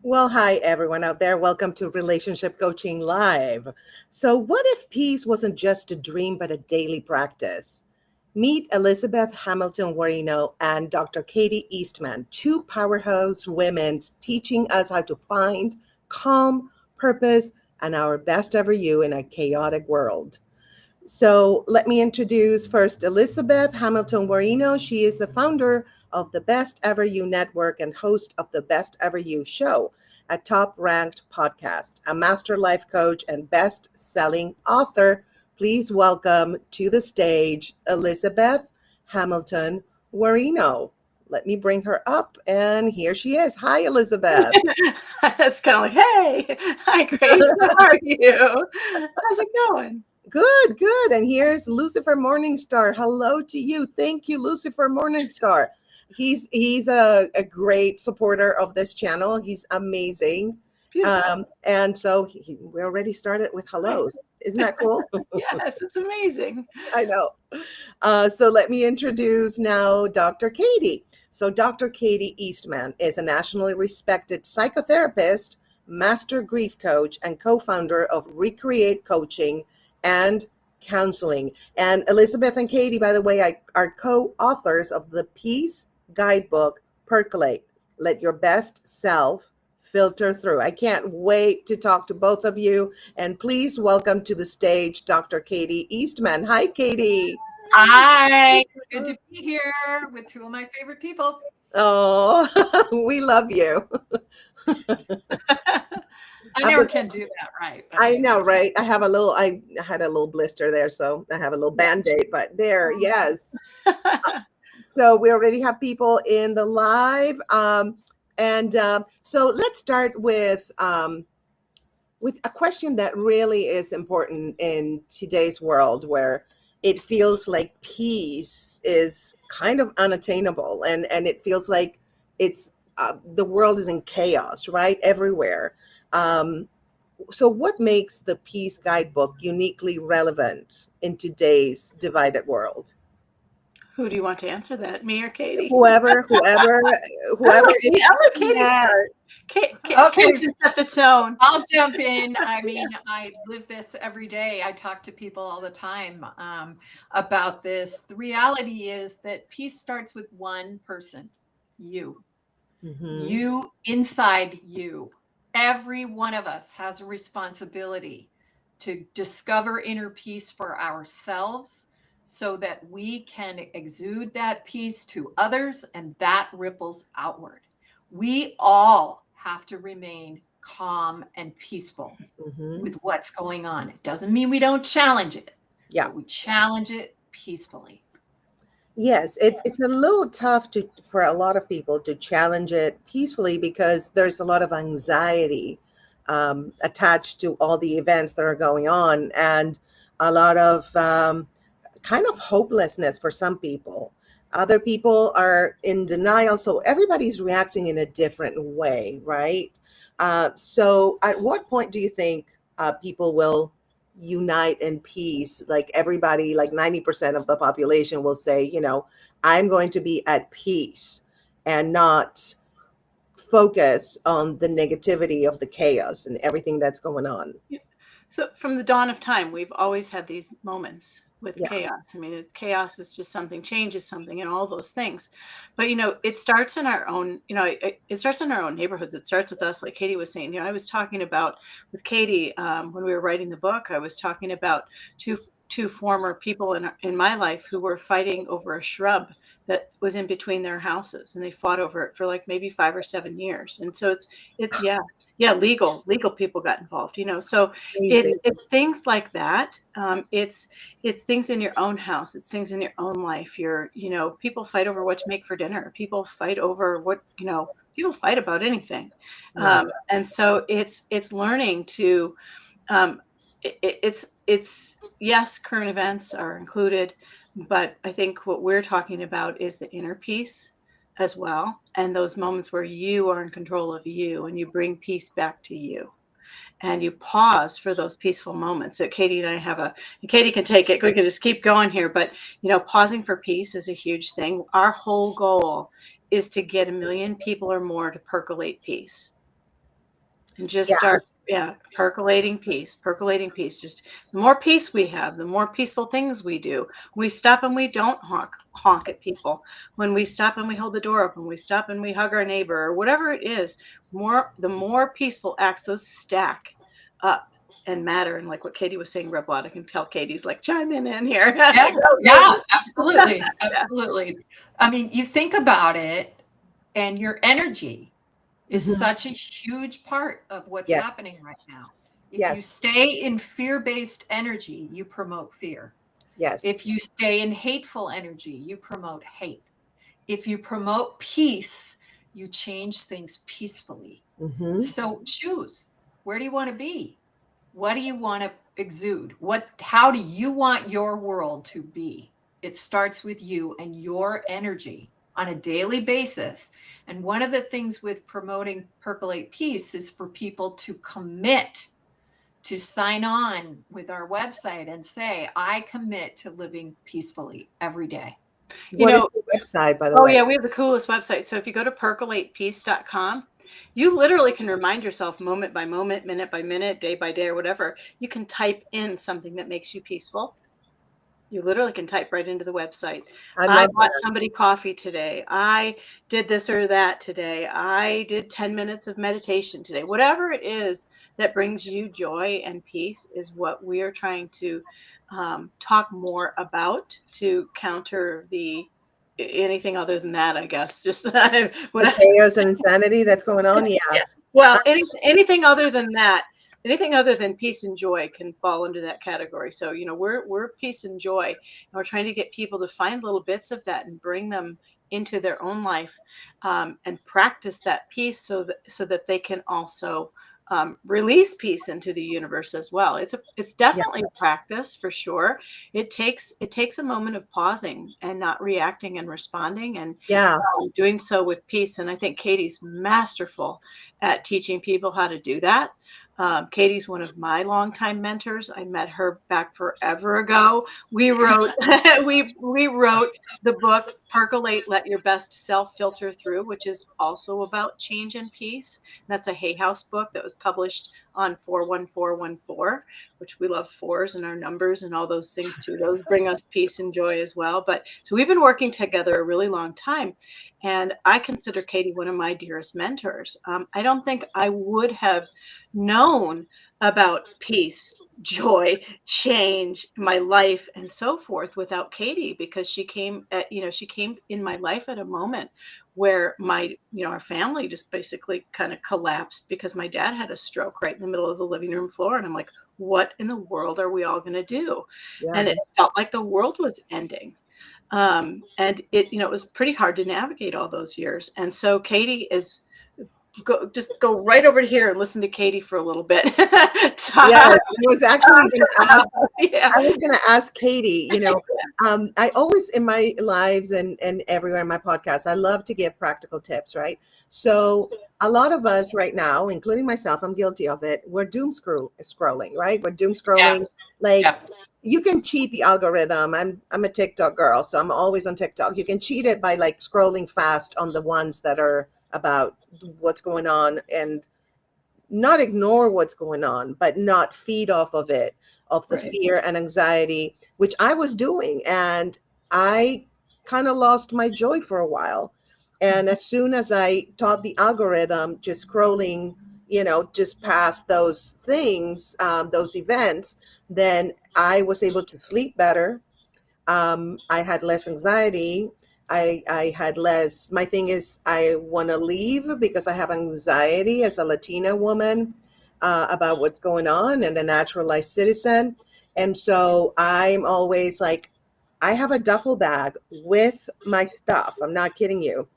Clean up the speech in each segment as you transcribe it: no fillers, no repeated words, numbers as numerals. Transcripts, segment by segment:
Well, hi, everyone out there. Welcome to Relationship Coaching Live. So, what if peace wasn't just a dream, but a daily practice? Meet Elizabeth Hamilton-Guarino and Dr. Katie Eastman, two powerhouse women teaching us how to find calm, purpose, and our best ever you in a chaotic world. So let me introduce first Elizabeth Hamilton-Guarino. She is the founder of the Best Ever You Network and host of the Best Ever You Show, a top-ranked podcast, a master life coach, and best-selling author. Please welcome to the stage Elizabeth Hamilton-Guarino. Let me bring her up, and here she is. Hi, Elizabeth. It's kind of like, hey, hi, Grace. How are you? How's it going? Good, good. And here's Lucifer Morningstar. Hello to you. Thank you, Lucifer Morningstar. He's a great supporter of this channel. He's amazing. Beautiful. And so we already started with hellos. Isn't that cool? Yes, it's amazing. I know. So let me introduce now Dr. Katie. So Dr. Katie Eastman is a nationally respected psychotherapist, master grief coach, and co-founder of Recreate Coaching and Counseling. And Elizabeth and Katie, by the way, are co-authors of the Peace Guidebook, Percolate. Let your best self filter through. I can't wait to talk to both of you. And please welcome to the stage Dr. Katie Eastman. Hi, Katie. Hi, it's good to be here with two of my favorite people. Oh, we love you. I never can do that right. But I know, right? I had a little blister there, so I have a little band-aid, but there, yes. So we already have people in the live. So let's start with a question that really is important in today's world where it feels like peace is kind of unattainable and it feels like it's the world is in chaos, right? Everywhere. Um, so what makes the Peace Guidebook uniquely relevant in today's divided world? Who do you want to answer that? Me or Katie? Whoever I'll let Katie yeah. start. Katie Okay. can set the tone. I'll jump in. I mean, I live this every day. I talk to people all the time about this. The reality is that peace starts with one person, you. Mhm. You inside you. Every one of us has a responsibility to discover inner peace for ourselves so that we can exude that peace to others and that ripples outward. We all have to remain calm and peaceful Mhm. with what's going on. It doesn't mean we don't challenge it, Yeah. but we challenge it peacefully. Yes, it's a little tough for a lot of people to challenge it peacefully because there's a lot of anxiety attached to all the events that are going on and a lot of kind of hopelessness for some people. Other people are in denial, so everybody's reacting in a different way, right? So, at what point do you think people will unite in peace? Like everybody, like 90% of the population will say, I'm going to be at peace and not focus on the negativity of the chaos and everything that's going on. So from the dawn of time, we've always had these moments with Yeah. chaos. I mean, chaos is just something changes something and all those things. But, it starts in our own, it starts in our own neighborhoods. It starts with us, like Katie was saying. I was talking about with Katie when we were writing the book, I was talking about two former people in my life who were fighting over a shrub that was in between their houses, and they fought over it for like maybe 5 or 7 years. And so it's legal people got involved. So Crazy. it's things like that. It's things in your own house. It's things in your own life. People fight over what to make for dinner. People fight over people fight about anything. Yeah. And so it's learning to, um, it's yes, current events are included, but I think what we're talking about is the inner peace as well. And those moments where you are in control of you and you bring peace back to you and you pause for those peaceful moments. So Katie and I Katie can take it. We can just keep going here, but pausing for peace is a huge thing. Our whole goal is to get 1 million people or more to percolate peace. and just Yeah. start, percolating peace, percolating peace. Just the more peace we have, the more peaceful things we do. We stop and we don't honk at people. When we stop and we hold the door open, we stop and we hug our neighbor, or whatever it is, the more peaceful acts, those stack up and matter. And like what Katie was saying, rub out. I can tell Katie's like chiming in here. Yeah, Go, yeah, Katie. absolutely. Yeah. Absolutely. I mean, you think about it, and your energy is Mhm. such a huge part of what's Yes. happening right now. If you Yes. stay in fear-based energy, you promote fear. Yes. If you stay in hateful energy, you promote hate. If you promote peace, you change things peacefully. Mhm. So choose. Where do you want to be? What do you want to exude? How do you want your world to be? It starts with you and your energy on a daily basis. And one of the things with promoting Percolate Peace is for people to commit to sign on with our website and say, I commit to living peacefully every day. What is the website, by the Oh way? yeah, we have the coolest website. So if you go to percolatepeace.com, you literally can remind yourself moment by moment, minute by minute, day by day, or whatever. You can type in something that makes you peaceful. You literally can type right into the website. I I love bought that. somebody coffee today. I did this or that today. I did 10 minutes of meditation today. Whatever it is that brings you joy and peace is what we are trying to talk more about to counter anything other than that, I guess. Just what The chaos and insanity that's going on. Yeah. yeah. Well, anything other than that, anything other than peace and joy can fall into that category. So, we're peace and joy, and we're trying to get people to find little bits of that and bring them into their own life, and practice that peace so that they can also release peace into the universe as well. It's Yeah. definitely a practice for sure. It takes a moment of pausing and not reacting and responding, and Yeah. doing so with peace. And I think Katie's masterful at teaching people how to do that. Katie's one of my longtime mentors. I met her back forever ago. We wrote we wrote the book Percolate, Let Your Best Self Filter Through, which is also about change and peace. That's a Hay House book that was published on 41414, which we love fours and our numbers and all those things too. Those bring us peace and joy as well. But so we've been working together a really long time. And I consider Katie one of my dearest mentors. I don't think I would have known about peace, joy, change, my life, and so forth without Katie, because she came in my life at a moment where our family just basically kind of collapsed because my dad had a stroke right in the middle of the living room floor. And I'm like, what in the world are we all going to do? Yeah. And it felt like the world was ending. And it was pretty hard to navigate all those years. And so Katie is just go right over here and listen to Katie for a little bit. Yes. I was actually going to ask. Yeah. I was going to ask Katie. I always in my lives and everywhere in my podcast, I love to give practical tips, right? So a lot of us right now, including myself, I'm guilty of it. We're doom scrolling, right? We're doom scrolling. Like you can cheat the algorithm. I'm a TikTok girl, so I'm always on TikTok. You can cheat it by like scrolling fast on the ones that are about what's going on and not ignore what's going on, but not feed off of it, of the Right. fear and anxiety, which I was doing. And I kind of lost my joy for a while. And as soon as I taught the algorithm, just scrolling, just past those things, those events, then I was able to sleep better. I had less anxiety. I had less, my thing is I want to leave because I have anxiety as a Latina woman about what's going on and a naturalized citizen. And so I'm always like, I have a duffel bag with my stuff. I'm not kidding you,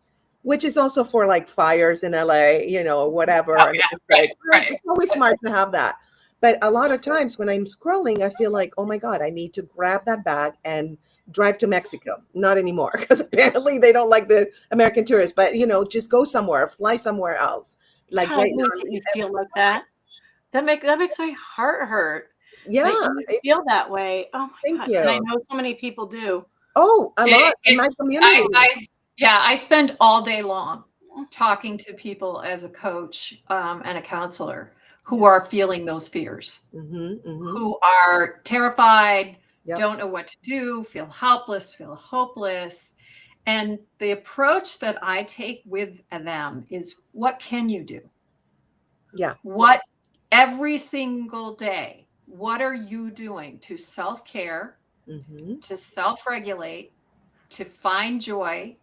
which is also for like fires in LA, or whatever. Oh, and yeah, it's like, right. it's always smart to have that. But a lot of times when I'm scrolling, I feel like, oh my God, I need to grab that bag and drive to Mexico. Not anymore, because apparently they don't like the American tourists. But just go somewhere, fly somewhere else. Like God, I right hate now, that you feel like that. That makes my heart hurt. yeah. That you feel that way. Oh my Thank God. And I you. know so many people do. Oh, a lot in my community. I spend all day long talking to people as a coach and a counselor who are feeling those fears, who are terrified, don't know what to do, feel helpless, feel hopeless. And the approach that I take with them is, what can you do? Yeah. What every single day, what are you doing to self-care, to self-regulate, to find joy,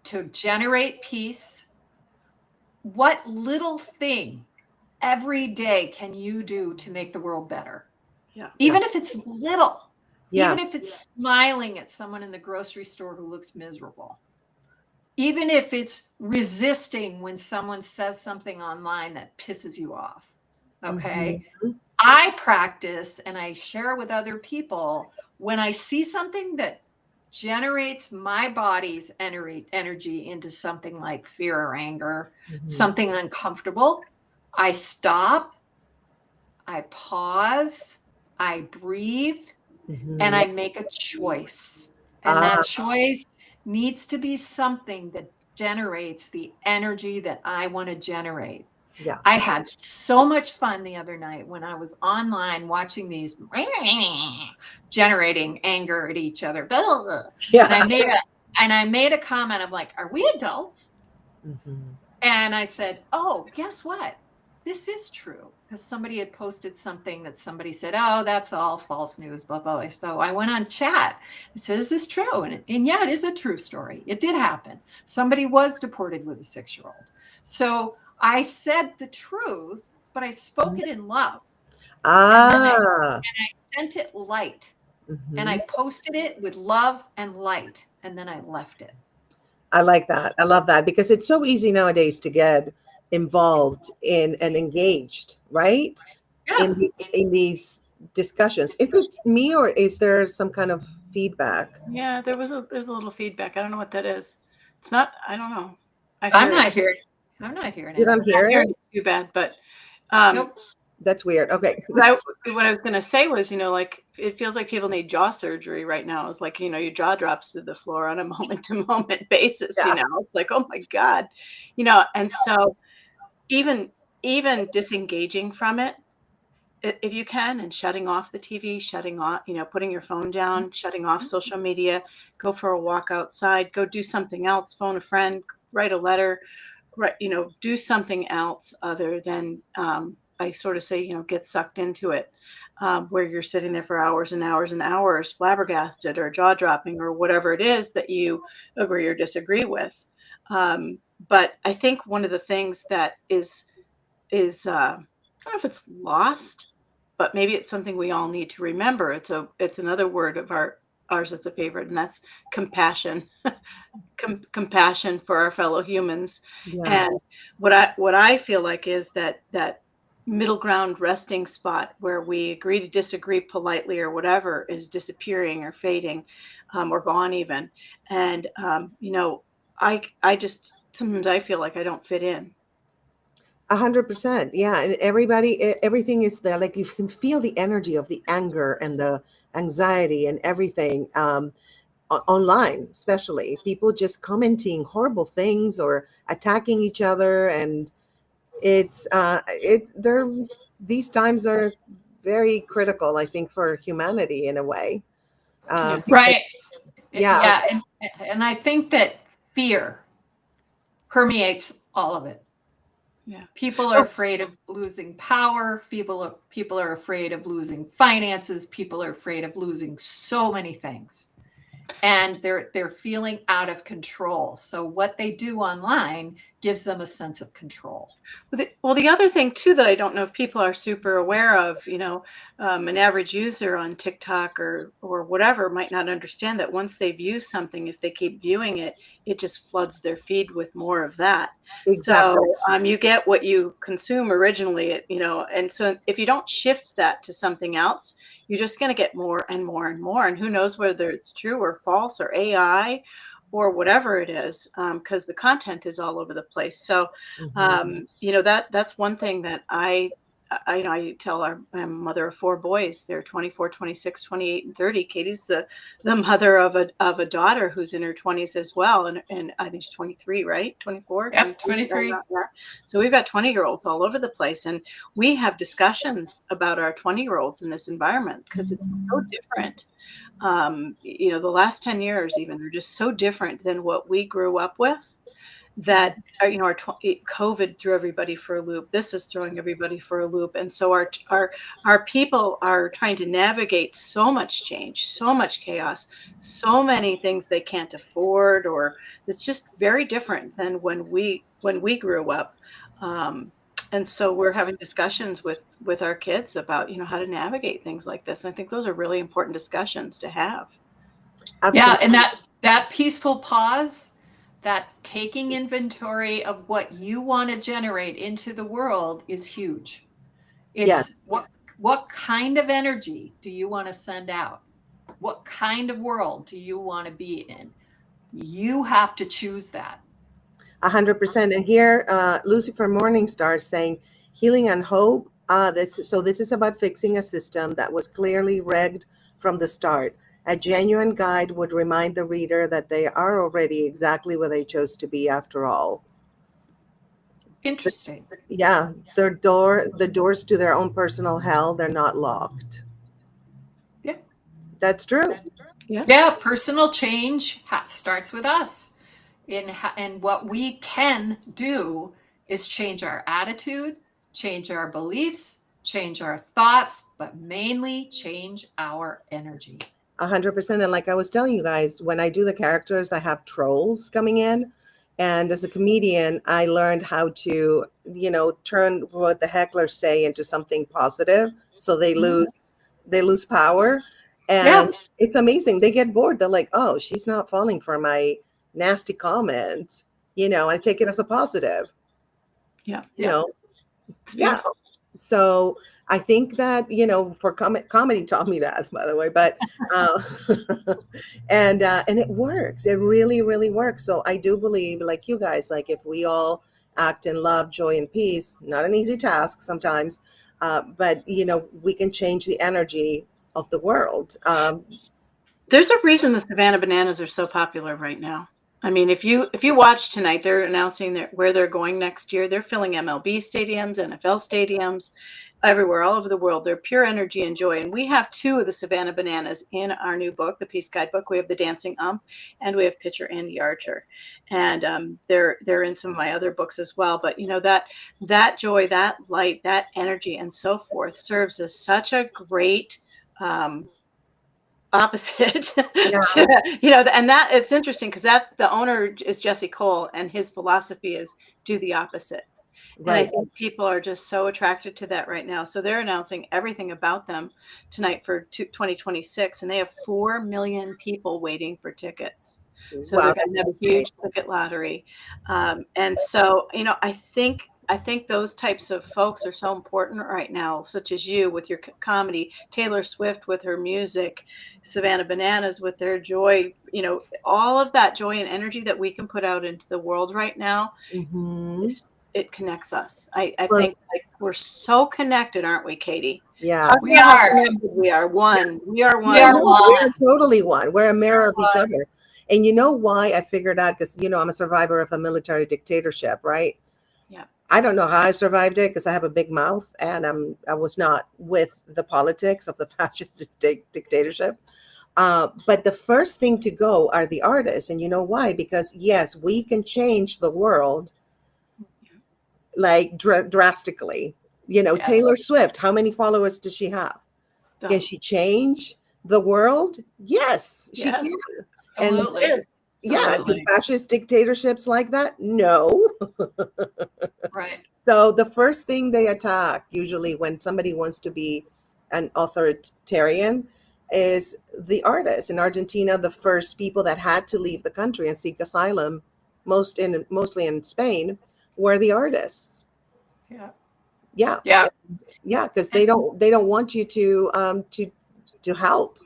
to generate peace? What little thing every day can you do to make the world better? Yeah. Even if it's little, Yeah. even if it's smiling at someone in the grocery store who looks miserable, even if it's resisting when someone says something online that pisses you off. Okay. I practice and I share with other people when I see something that generates my body's energy into something like fear or anger, something uncomfortable. I stop, I pause, I breathe, and I make a choice. And that choice needs to be something that generates the energy that I want to generate. Yeah. I had so much fun the other night when I was online watching these generating anger at each other. Yeah. And I made a comment of like, are we adults? And I said, oh, guess what? This is true. Because somebody had posted something that somebody said, oh, that's all false news, blah, blah. So I went on chat. I said, is this true? And yeah, it is a true story. It did happen. Somebody was deported with a 6-year-old. So I said the truth, but I spoke it in love. And I sent it light. And I posted it with love and light. And then I left it. I like that. I love that, because it's so easy nowadays to get involved in and engaged, right? Yeah. In these discussions. Is it me, or is there some kind of feedback? Yeah, there's a little feedback. I don't know what that is. It's not, I don't know. I'm not hearing You it. don't hear I'm hearing it? it too bad, but Nope. That's weird. Okay. what I was gonna say was, like, it feels like people need jaw surgery right now. It's like, your jaw drops to the floor on a moment to moment basis. Yeah. It's like, oh my God, and so even disengaging from it, if you can, and shutting off the TV, shutting off, putting your phone down, shutting off social media, go for a walk outside, go do something else, phone a friend, write a letter, right, do something else other than, I sort of say, get sucked into it, where you're sitting there for hours and hours and hours, flabbergasted or jaw dropping or whatever it is that you agree or disagree with. But I think one of the things that is I don't know if it's lost, but maybe it's something we all need to remember. It's another word of ours that's a favorite, and that's compassion. Compassion for our fellow humans. Yeah. And what I feel like is that middle ground resting spot where we agree to disagree politely or whatever is disappearing or fading, or gone even. And I just sometimes I feel like I don't fit in. 100%. Yeah. And everything is there. Like, you can feel the energy of the anger and the anxiety and everything. Online, especially people just commenting horrible things or attacking each other, and they're these times are very critical, I think, for humanity in a way. Yeah. Right. Yeah. Yeah. And I think that fear permeates all of it. Yeah. People are afraid of losing power. People are afraid of losing finances. People are afraid of losing so many things. And they're feeling out of control. So what they do online gives them a sense of control. Well, the other thing too that I don't know if people are super aware of, an average user on TikTok or whatever might not understand that once they view something, if they keep viewing it, it just floods their feed with more of that. Exactly. So you get what you consume originally, and so if you don't shift that to something else, you're just going to get more and more and more. And who knows whether it's true or false or AI or whatever it is, because the content is all over the place. So, that's one thing that I I tell I'm a mother of 4 boys. They're 24, 26, 28, and 30. Katie's the mother of a daughter who's in her 20s as well. And I think she's 23, right? 24, Yep, 23. 23. Yeah. So we've got 20-year-olds all over the place. And we have discussions about our 20-year-olds in this environment because it's so different. The last 10 years even are just so different than what we grew up with, that our COVID threw everybody for a loop. This is throwing everybody for a loop, and so our people are trying to navigate so much change, so much chaos, so many things they can't afford, or it's just very different than when we grew up. And so we're having discussions with our kids about how to navigate things like this. And I think those are really important discussions to have. Yeah, Absolutely. and that peaceful pause, that taking inventory of what you want to generate into the world is huge. It's what kind of energy do you want to send out? What kind of world do you want to be in? You have to choose that. 100%. And here, Lucifer Morningstar is saying healing and hope. This is about fixing a system that was clearly rigged from the start. A genuine guide would remind the reader that they are already exactly where they chose to be after all. Interesting. Yeah, the doors to their own personal hell, they're not locked. Yeah. That's true. Yeah, personal change starts with us. And what we can do is change our attitude, change our beliefs, change our thoughts, but mainly change our energy. 100%. And like I was telling you guys, when I do the characters, I have trolls coming in. And as a comedian, I learned how to, turn what the hecklers say into something positive. So they lose power. And it's amazing. They get bored. They're like, oh, she's not falling for my nasty comment. I take it as a positive. Yeah. It's beautiful. So I think that, for comedy taught me that, by the way, but, and it works. It really, really works. So I do believe, like you guys, like if we all act in love, joy, and peace, not an easy task sometimes, but, we can change the energy of the world. There's a reason the Savannah Bananas are so popular right now. I mean, if you watch tonight, they're announcing where they're going next year. They're filling MLB stadiums, NFL stadiums, everywhere, all over the world. They're pure energy and joy. And we have 2 of the Savannah Bananas in our new book, the Peace Guidebook. We have the Dancing and we have Pitcher Andy Archer. And they're in some of my other books as well. But that joy, that light, that energy, and so forth serves as such a great opposite and that it's interesting because the owner is Jesse Cole, and his philosophy is do the opposite. And I think people are just so attracted to that right now. So they're announcing everything about them tonight for 2026, and they have 4 million people waiting for tickets. So they're going to have a huge ticket lottery. And so, I think those types of folks are so important right now, such as you with your comedy, Taylor Swift with her music, Savannah Bananas with their joy, all of that joy and energy that we can put out into the world right now. It connects us. I think we're so connected, aren't we, Katie? Yeah, we are. We are one. We are one. We are one. We're totally one. We're a mirror of each other. And you know why I figured out? Because, I'm a survivor of a military dictatorship, right? Yeah. I don't know how I survived it because I have a big mouth and I was not with the politics of the fascist dictatorship. But the first thing to go are the artists. And you know why? Because, yes, we can change the world like drastically. Taylor Swift, how many followers does she have? Can she change the world? Yes, she can. Absolutely. And do fascist dictatorships like that? No. Right. So the first thing they attack, usually when somebody wants to be an authoritarian, is the artists. In Argentina, the first people that had to leave the country and seek asylum, mostly in Spain, were the artists. Yeah, because they don't want you to help.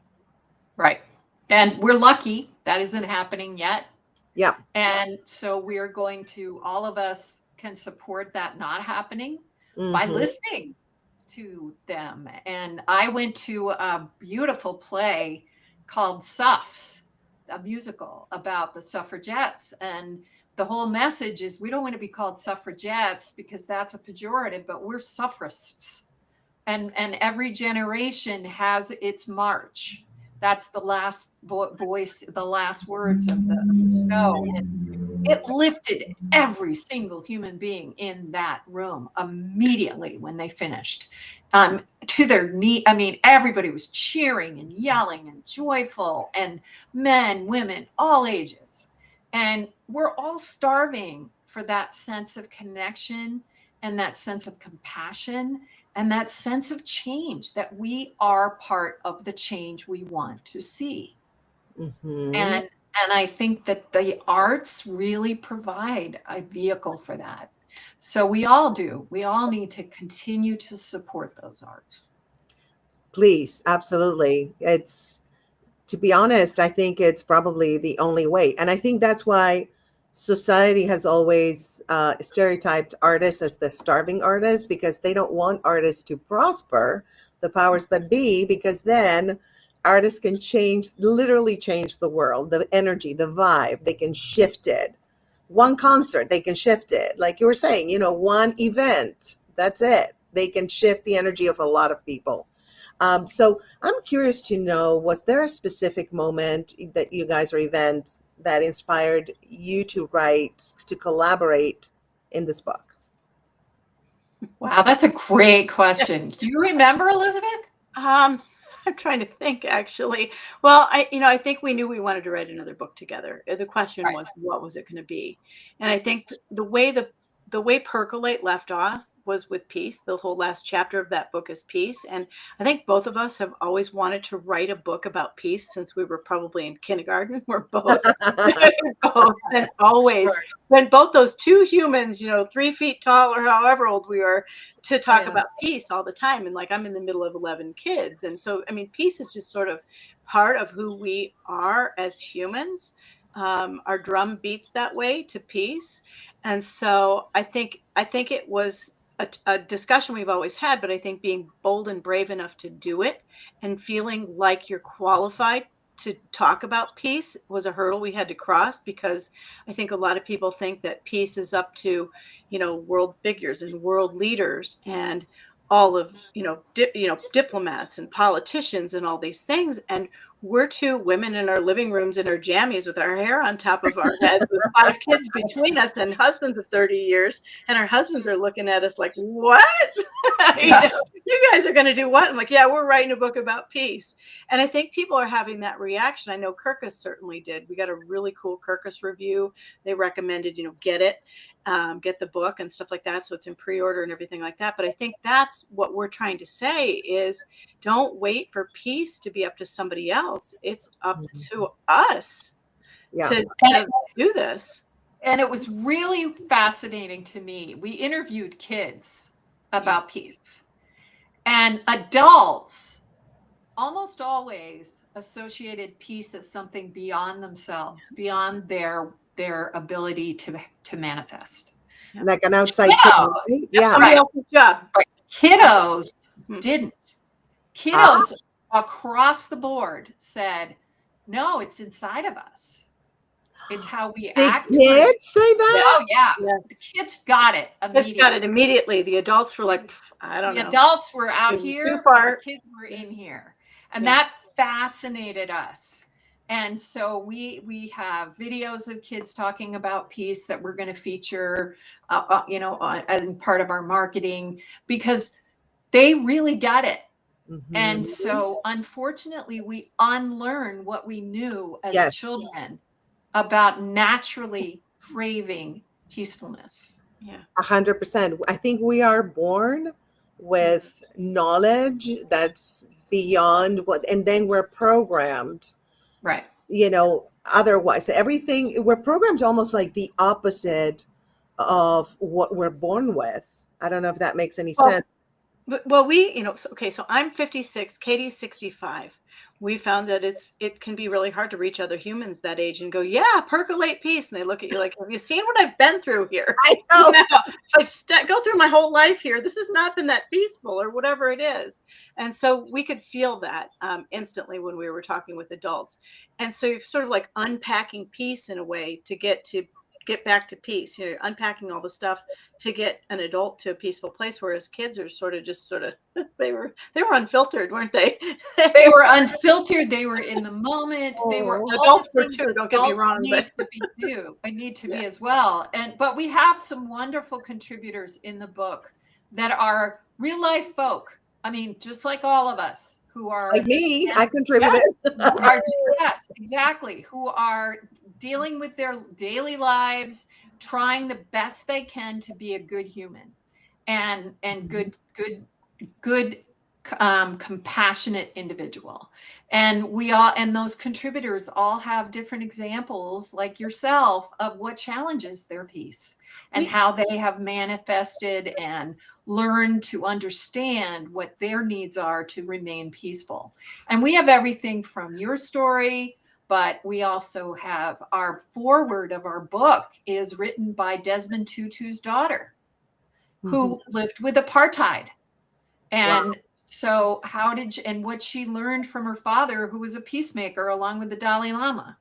Right. And we're lucky that isn't happening yet. Yeah. And so we're going to, all of us can support that not happening by listening. to them. And I went to a beautiful play called Suffs, a musical about the suffragettes. And the whole message is we don't want to be called suffragettes because that's a pejorative, but we're suffragists. And every generation has its march. That's the last voice, the last words of the show. And it lifted every single human being in that room immediately when they finished, to their knee. I mean, everybody was cheering and yelling and joyful, and men, women, all ages. And we're all starving for that sense of connection and that sense of compassion and that sense of change, that we are part of the change we want to see. Mhm. And I think that the arts really provide a vehicle for that. So we all do. We all need to continue to support those arts. Please, absolutely. It's, to be honest, I think it's probably the only way. And I think that's why society has always stereotyped artists as the starving artists, because they don't want artists to prosper, the powers that be, because then artists can change, literally change the world, the energy, the vibe, they can shift it. One concert, they can shift it. Like you were saying, one event, that's it. They can shift the energy of a lot of people. So I'm curious to know, was there a specific moment that you guys or events that inspired you to write, to collaborate in this book? Wow, that's a great question. Do you remember, Elizabeth? I'm trying to think, actually. Well, I think we knew we wanted to write another book together. The question Right. was, what was it going to be? And I think the way Percolate left off was with peace. The whole last chapter of that book is peace. And I think both of us have always wanted to write a book about peace since we were probably in kindergarten. We're both, and always, Sure. when both those two humans, 3 feet tall or however old we were, to talk Yeah. about peace all the time. And like, I'm in the middle of 11 kids. And so, I mean, peace is just sort of part of who we are as humans. Our drum beats that way to peace. And so I think it was a discussion we've always had, but I think being bold and brave enough to do it and feeling like you're qualified to talk about peace was a hurdle we had to cross, because I think a lot of people think that peace is up to, world figures and world leaders and all of, diplomats and politicians and all these things. And we're two women in our living rooms in our jammies with our hair on top of our heads with 5 kids between us and husbands of 30 years. And our husbands are looking at us like, what? Yeah. You guys are going to do what? I'm like, yeah, we're writing a book about peace. And I think people are having that reaction. I know Kirkus certainly did. We got a really cool Kirkus review. They recommended, get it, get the book and stuff like that. So it's in pre-order and everything like that. But I think that's what we're trying to say is, don't wait for peace to be up to somebody else. It's up to us to do this. And it was really fascinating to me. We interviewed kids about peace, and adults almost always associated peace as something beyond themselves, beyond their ability to manifest. Like an outside Kiddos, thing, right? Yeah. Somebody else's job. Kiddos didn't. Kiddos across the board said, no, it's inside of us. It's how we The act. kids say that? Oh, yeah. Yes. The kids got it immediately. Kids got it immediately. The adults were like, I don't know. The adults were out It was here, too far. but the kids were in here. And that fascinated us. And so we have videos of kids talking about peace that we're going to feature, as part of our marketing, because they really got it. Mhm. And so, unfortunately, we unlearn what we knew as children about naturally craving peacefulness. Yeah. 100%. I think we are born with knowledge that's beyond what, and then we're programmed, Right. Otherwise. So everything, we're programmed almost like the opposite of what we're born with. I don't know if that makes any sense. Well, so I'm 56, Katie's 65. We found that it can be really hard to reach other humans that age and go, yeah, percolate peace. And they look at you like, have you seen what I've been through here? I know. Go through my whole life here. This has not been that peaceful, or whatever it is. And so we could feel that instantly when we were talking with adults. And so you're sort of like unpacking peace in a way to get back to peace. You're unpacking all the stuff to get an adult to a peaceful place, whereas kids are sort of they were unfiltered, weren't they? They were unfiltered. They were in the moment. They were all Adults the were things too, that don't get me adults wrong, need to be do. I need to be as well. But we have some wonderful contributors in the book that are real life folk. I mean, just like all of us who are like me. I contributed. yes, exactly. Who are dealing with their daily lives, trying the best they can to be a good human and good compassionate individual. And those contributors all have different examples, like yourself, of what challenges their peace and how they have manifested and learned to understand what their needs are to remain peaceful. And we have everything from your story, but we also have our foreword of our book is written by Desmond Tutu's daughter, who lived with apartheid. And so and what she learned from her father, who was a peacemaker along with the Dalai Lama.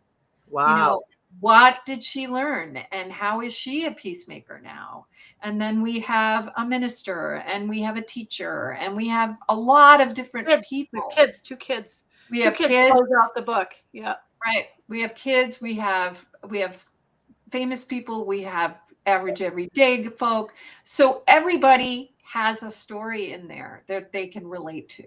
Wow. You know, what did she learn and how is she a peacemaker now? And then we have a minister and we have a teacher and we have a lot of different people. Two kids. We have kids. Close out the book. Yeah. Right. We have kids. We have famous people. We have average everyday folk. So everybody has a story in there that they can relate to,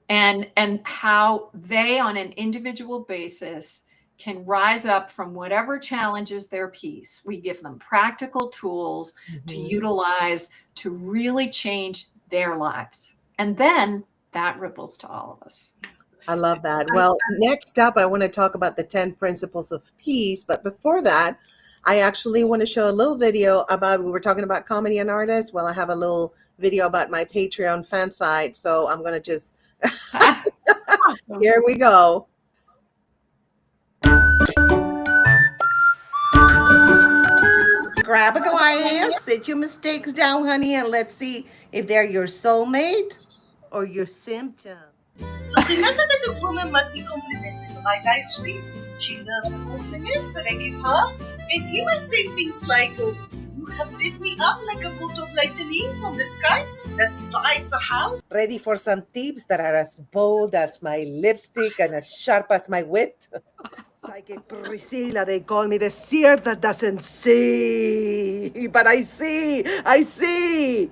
and how they, on an individual basis, can rise up from whatever challenges their peace. We give them practical tools to utilize to really change their lives. And then that ripples to all of us. I love that. Well, next up, I want to talk about the 10 principles of peace. But before that, I actually want to show a little video about, we were talking about comedy and artists. Well, I have a little video about my Patreon fan site. So I'm going to just, here we go. Grab a glass, sit your mistakes down, honey, and let's see if they're your soulmate or your symptom. Remember that a woman must be complimented. My Gayatri, she loves the compliments that I give her. And you must say things like, you have lit me up like a bolt of lightning from the sky that strikes the house. Ready for some tips that are as bold as my lipstick and as sharp as my wit? Psychic Priscilla, they call me the seer that doesn't see. But I see. I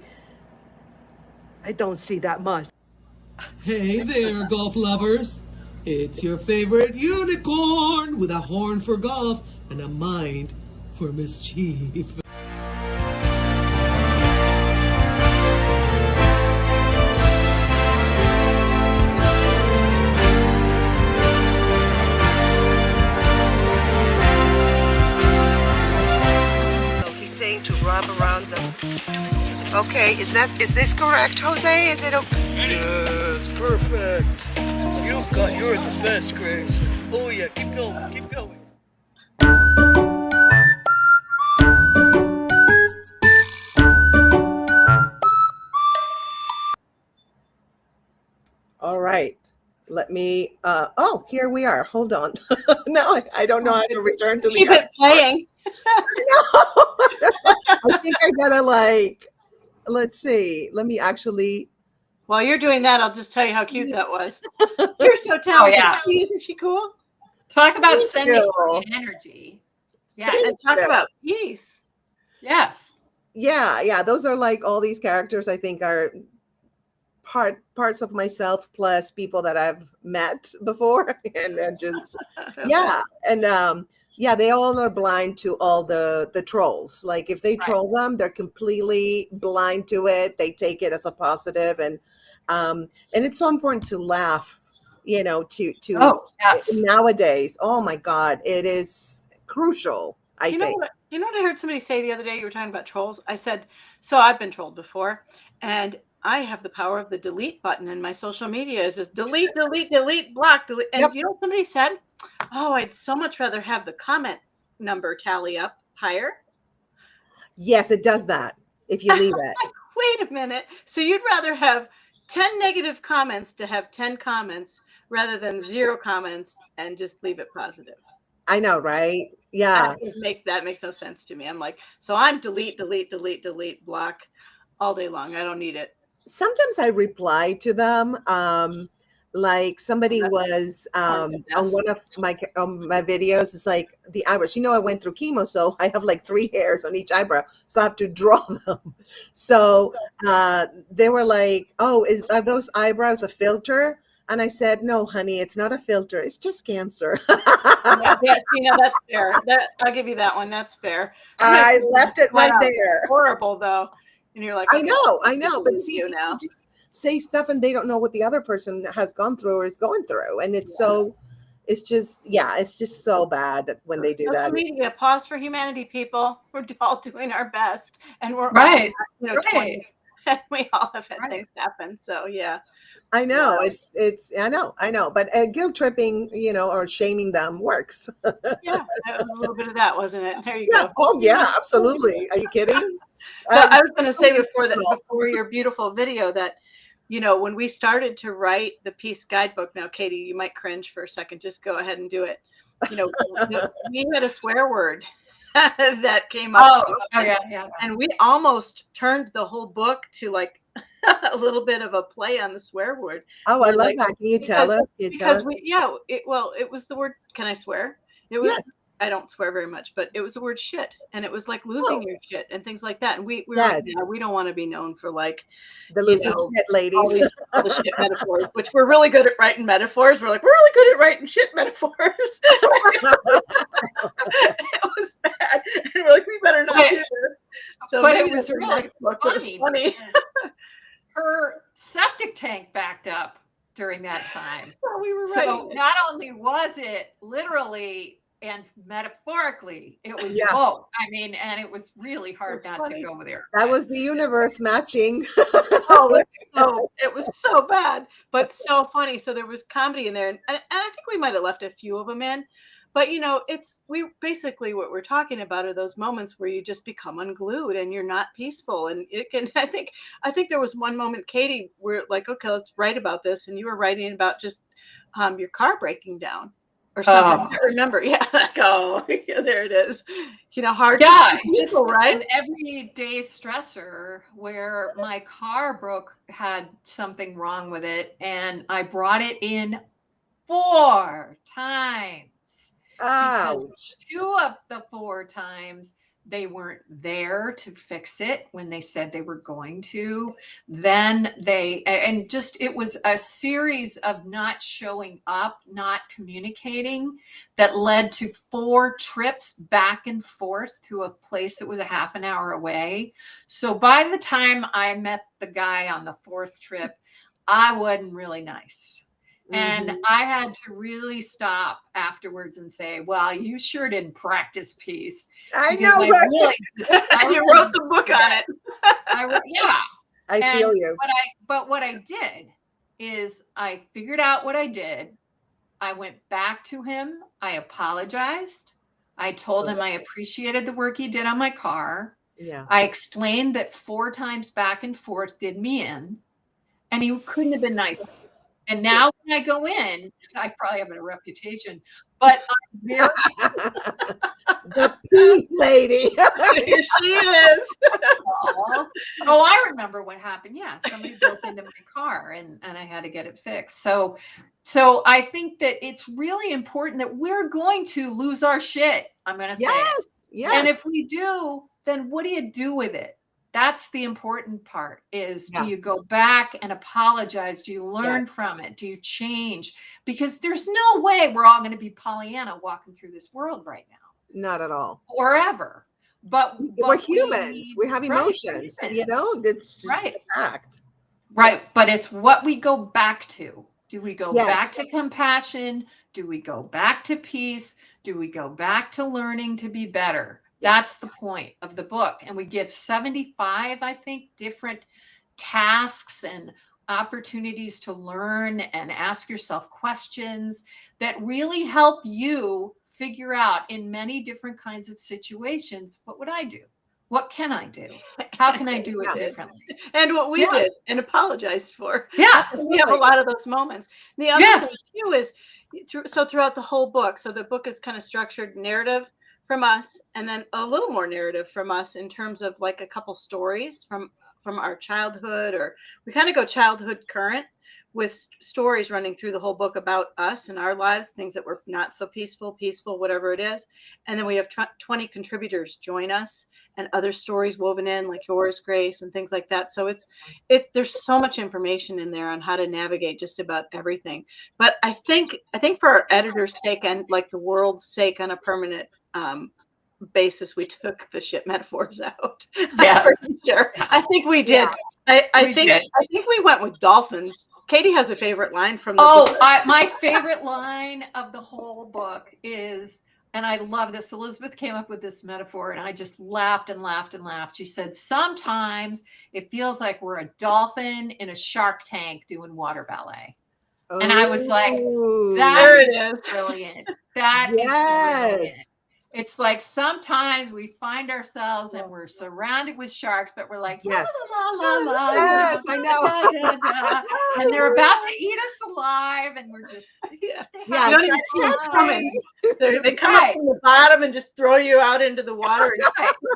don't see that much. Hey there, golf lovers. It's your favorite unicorn with a horn for golf and a mind for mischief. So he's saying to rub around them. Okay, is this correct, Jose? Is it okay? Yes, perfect. You're the best, Grace. Oh yeah, keep going. All right. Let me, here we are. Hold on. Now I don't know how to return to the Keep it playing. I think I gotta let's see. Let me actually. While you're doing that, I'll just tell you how cute that was. You're so talented. yeah. Isn't she cool? Talk about Thank sending you. energy. Yeah, Yes. and talk about peace. Yes. Yeah. Those are like all these characters I think are parts of myself plus people that I've met before. And then just, yeah. And they all are blind to all the trolls. Like if they troll them, they're completely blind to it. They take it as a positive. And it's so important to laugh, Yes. nowadays. Oh my God, it is crucial. I think. You know what I heard somebody say the other day? You were talking about trolls. I said, so I've been trolled before, and I have the power of the delete button in my social media. It's just delete, block, delete. And you know what somebody said? Oh, I'd so much rather have the comment number tally up higher. Yes, it does that if you leave it. wait a minute. So you'd rather have 10 negative comments to have 10 comments rather than 0 comments and just leave it positive. I know, right? Yeah. That makes no sense to me. I'm like, so I'm delete, block all day long. I don't need it. Sometimes I reply to them. Like somebody was on one of my videos. It's like the eyebrows. I went through chemo, so I have like 3 hairs on each eyebrow, so I have to draw them. So they were like, "Oh, are those eyebrows a filter?" And I said, "No, honey, it's not a filter. It's just cancer." That's fair. I'll give you that one. That's fair. I left it right there. Horrible though, and you're like, I know, but see, people now just say stuff and they don't know what the other person has gone through or is going through, and it's just so bad when they do that. Media, pause for humanity, people. We're all doing our best, and we're right. all, 20, and we all have had things happen. So yeah. I know I know, but guilt tripping, or shaming them works. Yeah, that was a little bit of that, wasn't it? There you go. Oh yeah, absolutely. Are you kidding? So I was going to say before your beautiful video that, when we started to write the Peace Guidebook, now, Katie, you might cringe for a second. Just go ahead and do it. We had a swear word that came up. Oh, yeah. And we almost turned the whole book to like a little bit of a play on the swear word. Oh, I love that. Can you tell us? It was the word, can I swear? It was. Yes. I don't swear very much, but it was the word shit, and it was like losing your shit and things like that. And we were like, we don't want to be known for like the losing shit ladies, all the shit metaphors, which we're really good at writing metaphors. We're really good at writing shit metaphors. It was bad, and we're like, we better not do this. So, but it was really funny. Her septic tank backed up during that time. So not only was it literally and metaphorically, it was both. I mean, and it was really hard not to go there. That was the universe matching. It was so bad, but so funny. So there was comedy in there, and I think we might have left a few of them in. But basically what we're talking about are those moments where you just become unglued and you're not peaceful. And it can. I think there was one moment, Katie, we're like, okay, let's write about this, and you were writing about just your car breaking down. Or something. I remember, there it is. Hard. Yeah, it's just an everyday stressor where my car had something wrong with it, and I brought it in 4 times. Because 2 of the 4 times they weren't there to fix it when they said they were going to. Then it was a series of not showing up, not communicating, that led to 4 trips back and forth to a place that was a half an hour away. So by the time I met the guy on the 4th trip, I wasn't really nice. And I had to really stop afterwards and say, well, you sure didn't practice peace. I know. You wrote the book on it. I feel you. But what I did is I figured out what I did. I went back to him. I apologized. I told him I appreciated the work he did on my car. Yeah. I explained that 4 times back and forth did me in, and he couldn't have been nicer. And now when I go in, I probably have a reputation, but I'm very the peace lady. She is. Oh, I remember what happened. Yeah, somebody broke into my car and I had to get it fixed. So I think that it's really important that we're going to lose our shit. I'm going to say it. Yes. And if we do, then what do you do with it? That's the important part is, do you go back and apologize? Do you learn from it? Do you change? Because there's no way we're all going to be Pollyanna walking through this world right now. Not at all. Or ever. But we're humans. We have emotions. It's just a fact. Right. But it's what we go back to. Do we go back to compassion? Do we go back to peace? Do we go back to learning to be better? That's the point of the book. And we give 75, I think, different tasks and opportunities to learn and ask yourself questions that really help you figure out in many different kinds of situations, what would I do? What can I do? How can I do it Yeah. differently? And what we Yeah. did and apologized for. Yeah. And we have a lot of those moments. The other Yeah. thing too is throughout the whole book. So the book is kind of structured narrative from us, and then a little more narrative from us in terms of like a couple stories from our childhood, or we kind of go childhood current with stories running through the whole book about us and our lives, things that were not so peaceful, whatever it is. And then we have 20 contributors join us, and other stories woven in like yours, Grace, and things like that. So it's there's so much information in there on how to navigate just about everything. But I think for our editor's sake and like the world's sake on a permanent basis, we took the ship metaphors out. Yeah. For sure. I think we did. Yeah. I think we went with dolphins. Katie has a favorite line from the book. My favorite line of the whole book is, and I love this, Elizabeth came up with this metaphor and I just laughed and laughed and laughed. She said, sometimes it feels like we're a dolphin in a shark tank doing water ballet. And I was like, that is brilliant. That is brilliant. It's like sometimes we find ourselves and we're surrounded with sharks, but we're like, Yes. la, la, la, la, Yes, I know. da, da, da, and they're about to eat us alive, and we're just Yeah, you don't even see them coming. They come up from the bottom and just throw you out into the water.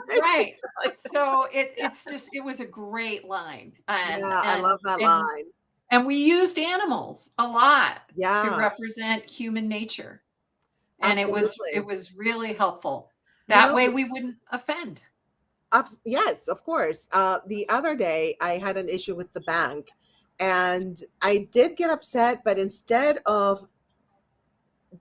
Right. So it's just, it was a great line. And, I love that line. And we used animals a lot Yeah. to represent human nature. And Absolutely. it was really helpful. That way we wouldn't offend. Yes, of course. The other day I had an issue with the bank, and I did get upset, but instead of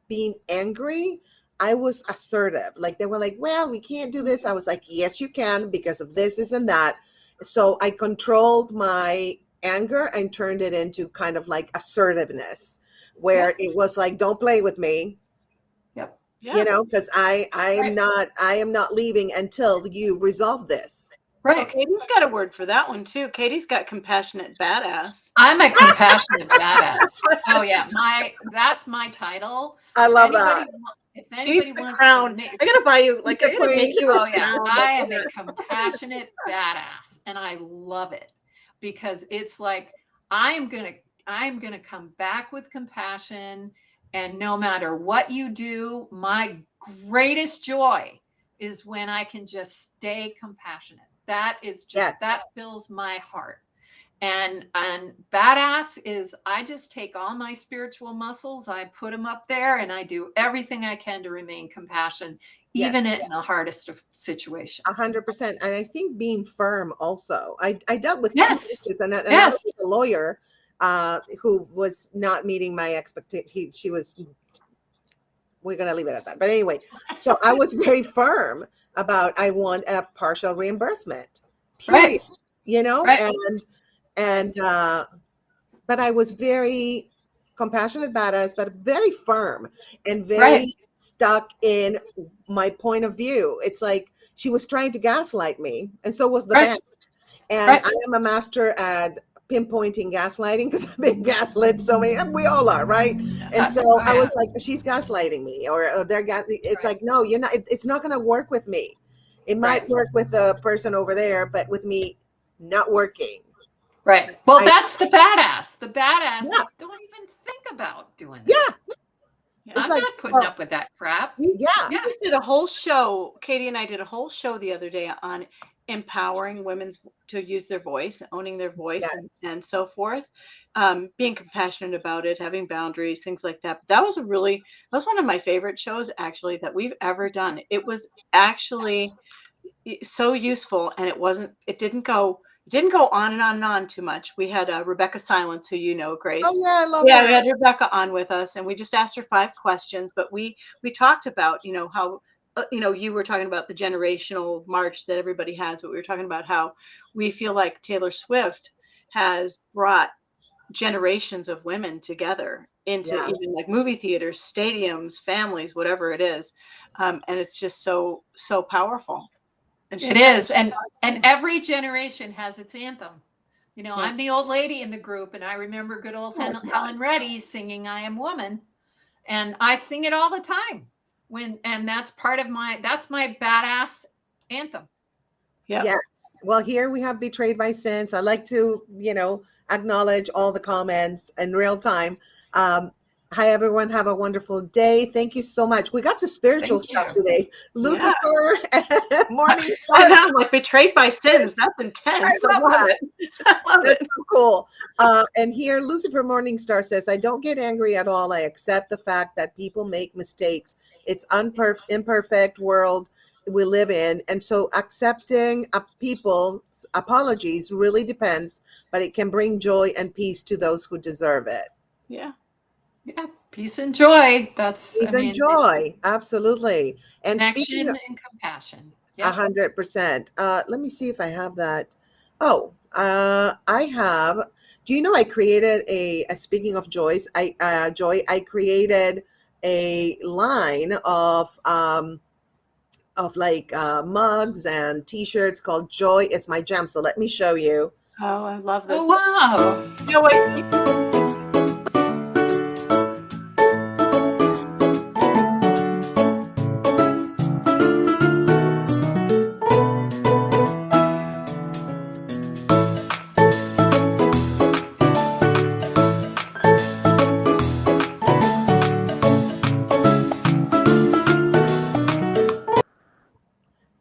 being angry, I was assertive. Like they were like, well, we can't do this. I was like, yes, you can, because of this and that. So I controlled my anger and turned it into kind of like assertiveness, where it was like, don't play with me. Yep. Yeah. You know, because I am not leaving until you resolve this. Right. Well, Katie's got a word for that one too. Katie's got compassionate badass. I'm a compassionate badass. Oh yeah, that's my title. I love that. If anybody wants crown, to I gotta buy you like I gotta make you. Oh yeah, I am a compassionate badass, and I love it because it's like I'm gonna come back with compassion. And no matter what you do, my greatest joy is when I can just stay compassionate. That is just, that fills my heart. And badass is, I just take all my spiritual muscles, I put them up there, and I do everything I can to remain compassionate, even in the hardest of situations. 100%. And I think being firm also. I dealt with issues, and I was a lawyer who was not meeting my expectations. She was, we're going to leave it at that. But anyway, so I was very firm about, I want a partial reimbursement, period. Right. You know, and but I was very compassionate badass, but very firm and very stuck in my point of view. It's like she was trying to gaslight me, and so was the bank. And I am a master at pinpointing gaslighting because I've been gaslit so many. We all are, right? And so I was like, she's gaslighting me, or they're it's like, no, you're not. It's not going to work with me. It might work with the person over there, but with me, not working. Right. Well, that's the badass. The badass is, don't even think about doing that. Yeah. I'm like, not putting up with that crap. We just did a whole show. Katie and I did a whole show the other day on empowering women to use their voice, owning their voice, and so forth. Being compassionate about it, having boundaries, things like that. But that was one of my favorite shows actually that we've ever done. It was actually so useful, and it didn't go on and on and on too much. We had Rebecca Silence, who you know, Grace. Oh yeah, I love her. We had Rebecca on with us, and we just asked her 5 questions. But we talked about, how you were talking about the generational march that everybody has, but we were talking about how we feel like Taylor Swift has brought generations of women together into even like movie theaters, stadiums, families, whatever it is, and it's just so powerful. It is. And every generation has its anthem. I'm the old lady in the group, and I remember good old Helen Reddy singing I Am Woman. And I sing it all the time and that's part of that's my badass anthem. Yeah. Yes. Well, here we have Betrayed by Sins. I like to, acknowledge all the comments in real time. Hi, everyone. Have a wonderful day. Thank you so much. We got the spiritual Thank stuff you. today. Yeah. Lucifer, Morning I Star. know, I'm like betrayed by sins. That's I intense. I love love that. it. I love That's it. so cool. And here, Lucifer Morningstar says, I don't get angry at all. I accept the fact that people make mistakes. It's imperfect world we live in. And so accepting people's apologies really depends, but it can bring joy and peace to those who deserve it. Yeah. Yeah. Peace and joy. That's, I Peace and mean, joy. Absolutely. And speaking connection of and compassion. Yeah. 100%. Let me see if I have that. Oh, I have. Do you know I created speaking of joy, I created a line of like mugs and t-shirts called Joy is My Gem. So let me show you. Oh, I love this. Oh, wow. No, wait.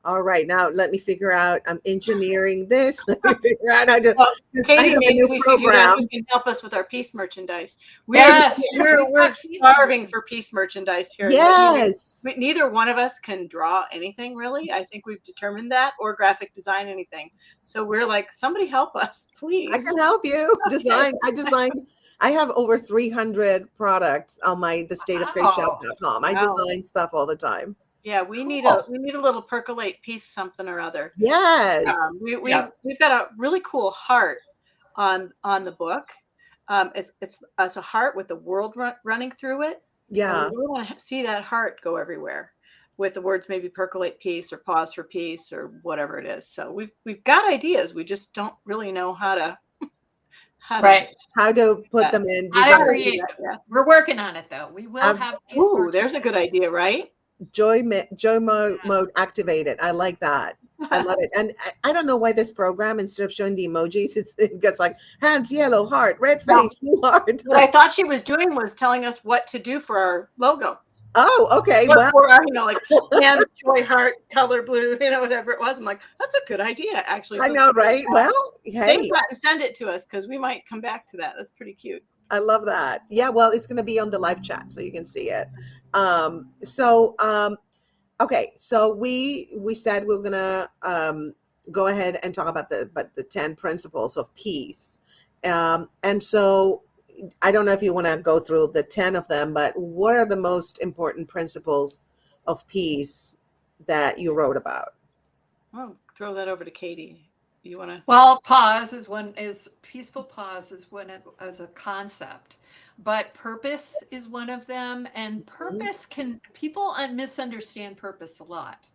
All right, now let me figure out. I'm engineering this. Let me figure out how to, Well, because I Katie, have a maybe new we could, program. you can help us with our peace merchandise. Yes, We're we've got peace starving merchandise. for peace merchandise here. Yes. Neither one of us can draw anything really. I think we've determined that, or graphic design anything. So we're like, somebody help us, please. I can help you Okay. I have over 300 products on the Wow. stateofgraceshop.com. I Wow. design stuff all the time. Yeah, we need Cool. a little percolate peace something or other. Yes. We've got a really cool heart on the book. It's a heart with the world running through it, and we Yeah. really want to see that heart go everywhere, with the words maybe percolate peace or pause for peace or whatever it is. So we've got ideas. We just don't really know how to Right. How to put Yeah. them in How to design. create. Yeah. We're working on it, though. We will I've- have peace Ooh, there's a merchandise. good idea, right? Joy mode activated. I like that. I love it. And I don't know why this program, instead of showing the emojis, it gets like hands, yellow, heart, red Well, face, blue heart. What I thought she was doing was telling us what to do for our logo. Oh, okay. Or Well, for our, like hands, joy, heart, color blue, whatever it was. I'm like, that's a good idea, actually. I So know, right? Well, save hey, that and send it to us because we might come back to that. That's pretty cute. I love that. Yeah, well, it's going to be on the live chat so you can see it. Okay, so we said we are going to go ahead and talk about the 10 principles of peace. And so I don't know if you want to go through the 10 of them, but what are the most important principles of peace that you wrote about? Oh, throw that over to Katie. You want to? Well, peaceful pause is as a concept, but purpose is one of them. And purpose people misunderstand purpose a lot.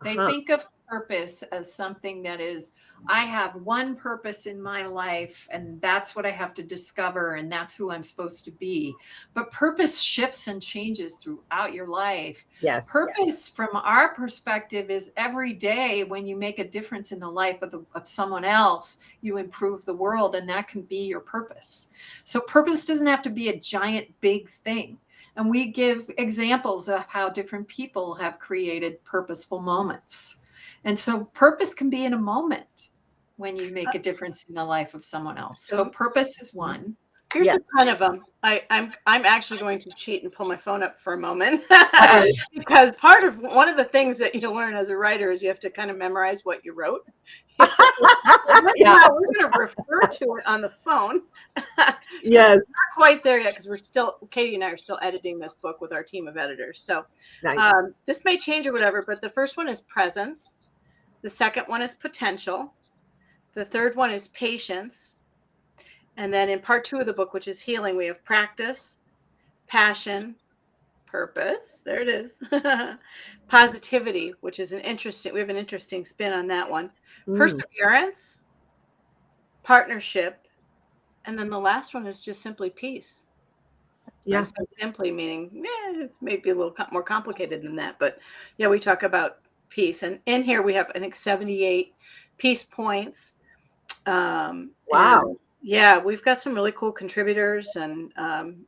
They think of purpose as something that is, I have one purpose in my life, and that's what I have to discover, and that's who I'm supposed to be. But purpose shifts and changes throughout your life. Yes. Purpose, from our perspective, is every day when you make a difference in the life of someone else, you improve the world, and that can be your purpose. So purpose doesn't have to be a giant, big thing. And we give examples of how different people have created purposeful moments. And so purpose can be in a moment when you make a difference in the life of someone else. So purpose is one. Here's a ton of them. I'm actually going to cheat and pull my phone up for a moment because one of the things that you learn as a writer is you have to kind of memorize what you wrote. We're going to refer to it on the phone. Yes. Not quite there yet because Katie and I are still editing this book with our team of editors. So Nice. this may change or whatever, but the first one is presence. The second one is potential. The third one is patience. And then in part 2 of the book, which is healing, we have practice, passion, purpose. There it is. Positivity, which is we have an interesting spin on that one. Perseverance, partnership. And then the last one is just simply peace. Yeah. I said simply meaning, it's maybe a little more complicated than that. But yeah, we talk about peace. And in here we have, I think, 78 peace points. Wow. And yeah, we've got some really cool contributors, and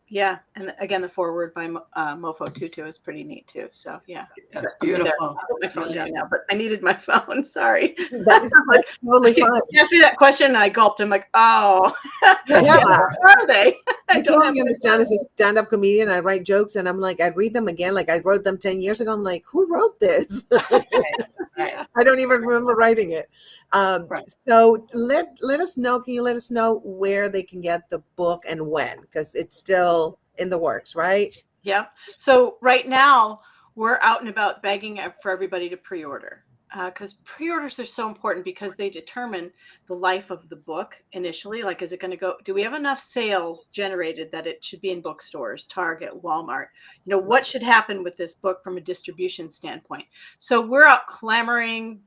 yeah, and again, the foreword by Mofo Tutu is pretty neat too. So yeah, That's beautiful. I'll put my phone down now, but I needed my phone. Sorry. That's totally fine. He asked me that question, and I gulped. I'm like, oh, Yeah. where are they? I don't totally have understand. As a stand-up comedian, I write jokes, and I'm like, I read them again, like I wrote them 10 years ago. I'm like, who wrote this? Yeah. I don't even remember writing it. Right. So let us know. Can you let us know where they can get the book and when? Because it's still in the works, right? Yep. So right now we're out and about begging for everybody to pre-order, because pre-orders are so important, because they determine the life of the book initially. Like, is it going to go? Do we have enough sales generated that it should be in bookstores, Target, Walmart? You know, what should happen with this book from a distribution standpoint? So we're out clamoring,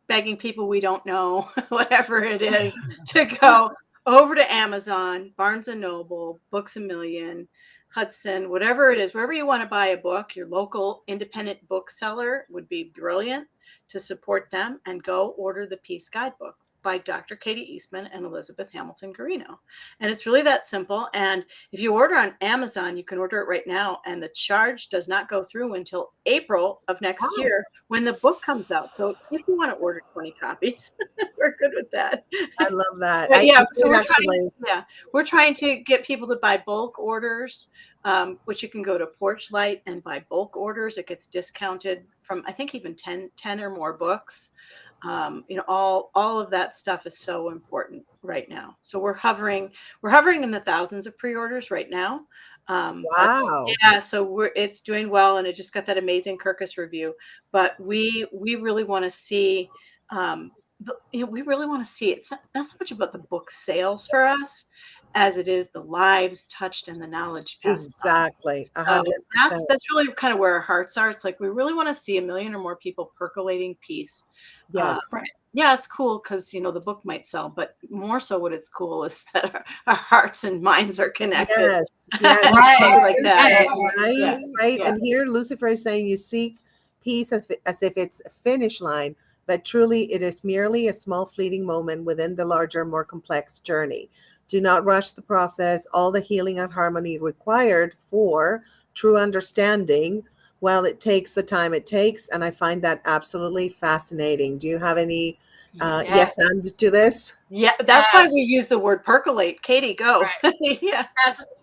begging people we don't know, whatever it is, to go over to Amazon, Barnes and Noble, Books A Million, Hudson, whatever it is, wherever you want to buy a book, your local independent bookseller would be brilliant to support them, and go order the Peace Guidebook by Dr. Katie Eastman and Elizabeth Hamilton-Guarino. And it's really that simple. And if you order on Amazon, you can order it right now, and the charge does not go through until April of next year when the book comes out. So if you want to order 20 copies, we're good with that. I love that. But yeah, so we're we're trying to get people to buy bulk orders, which you can go to Porchlight and buy bulk orders. It gets discounted from, I think, even 10 or more books. All of that stuff is so important right now. So we're hovering in the thousands of pre-orders right now. Wow. Yeah, so it's doing well, and it just got that amazing Kirkus review. But we really want to see, we really want to see, it's not so much about the book sales for us as it is the lives touched and the knowledge passed Exactly. on. 100%. So that's really kind of where our hearts are. It's like we really want to see 1 million or more people percolating peace. Yes. Yeah, it's cool because the book might sell, but more so what it's cool is that our hearts and minds are connected. Yes. Right. Things like that. Right. Yeah. Right. Yeah. And here Lucifer is saying you seek peace as if it's a finish line, but truly it is merely a small fleeting moment within the larger, more complex journey. Do not rush the process. All the healing and harmony required for true understanding, well, it takes the time it takes. And I find that absolutely fascinating. Do you have any yes and to this? Yeah, that's why we use the word percolate. Katie, go. Right. Yeah.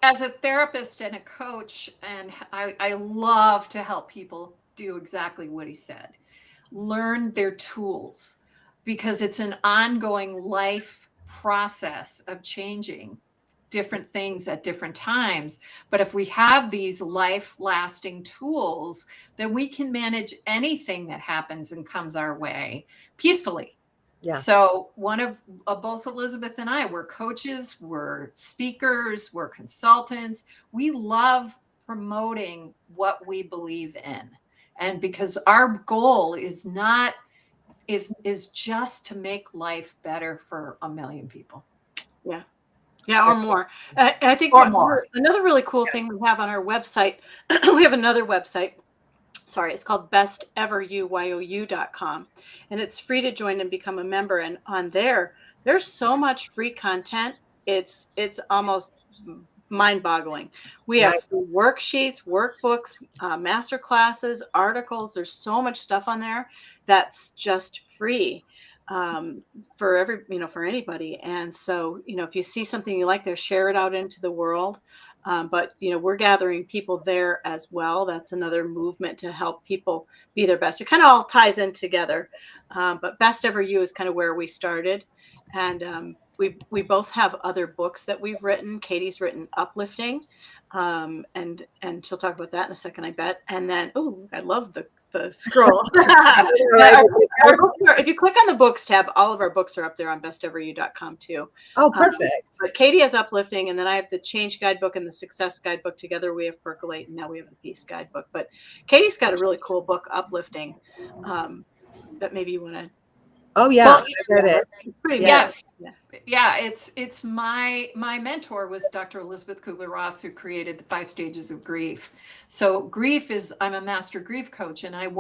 As a therapist and a coach, and I love to help people do exactly what he said. Learn their tools, because it's an ongoing life process of changing different things at different times. But if we have these life-lasting tools, then we can manage anything that happens and comes our way peacefully. Yeah. So one of both Elizabeth and I, we're coaches, we're speakers, we're consultants. We love promoting what we believe in. And because our goal is just to make life better for 1 million people. Yeah. Yeah, or more. I think another really cool thing we have on our website, we have another website. Sorry, it's called besteveryou.com, and it's free to join and become a member. And on there's so much free content. It's almost mind-boggling. We have worksheets, workbooks, master classes, articles. There's so much stuff on there that's just free for for anybody. And so, if you see something you like there, share it out into the world. But we're gathering people there as well. That's another movement to help people be their best. It kind of all ties in together. But Best Ever You is kind of where we started. And we both have other books that we've written. Katie's written Uplifting, and she'll talk about that in a second, I bet. And then, I love the scroll. If you click on the books tab, all of our books are up there on besteveryou.com too. Oh, perfect. But Katie has Uplifting, and then I have the Change Guidebook and the Success Guidebook. Together we have Percolate, and now we have the Peace Guidebook. But Katie's got a really cool book, Uplifting, that maybe you want to. Oh yeah, I read it. It's pretty Yes. good. Yeah, it's my mentor was Dr. Elizabeth Kubler-Ross, who created the 5 stages of grief. So grief is, I'm a master grief coach, and I've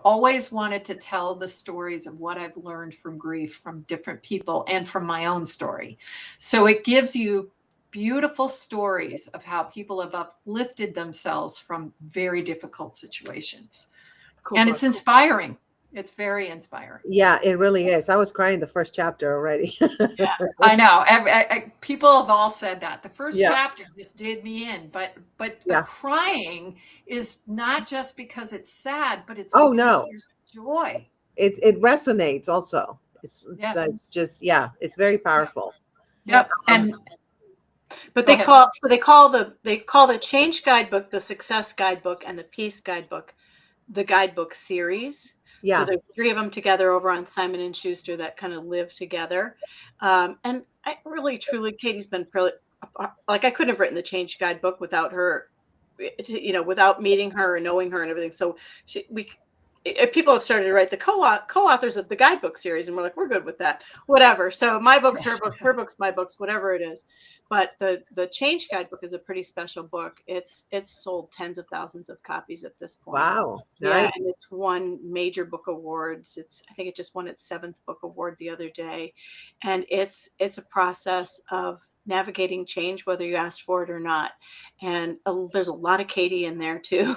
always wanted to tell the stories of what I've learned from grief from different people and from my own story. So it gives you beautiful stories of how people have uplifted themselves from very difficult situations. Cool And book. it's inspiring. It's very inspiring. Yeah, it really is. I was crying the first chapter already. Yeah, I know. People have all said that. The first Yeah. chapter just did me in, but the Yeah. crying is not just because it's sad, but it's Oh, because no. there's joy. It resonates also. It's Yeah. just, yeah, it's very powerful. Yep. Um, But Go they ahead. call the Change Guidebook, the Success Guidebook, and the Peace Guidebook the guidebook series. So Yeah. there's 3 of them together over on Simon and Schuster that kind of live together. And I really, truly, Katie's been like, I couldn't have written the Change Guidebook without her, without meeting her and knowing her and everything. So people have started to write the co-authors of the guidebook series, and we're like, we're good with that, whatever. So my book's her book, her book's my books, whatever it is. But the Change Guidebook is a pretty special book. It's sold tens of thousands of copies at this point. Wow. Yeah, Nice. and it's won major book awards. I think it just won its 7th book award the other day, and it's a process of navigating change, whether you asked for it or not. And there's a lot of Katie in there too,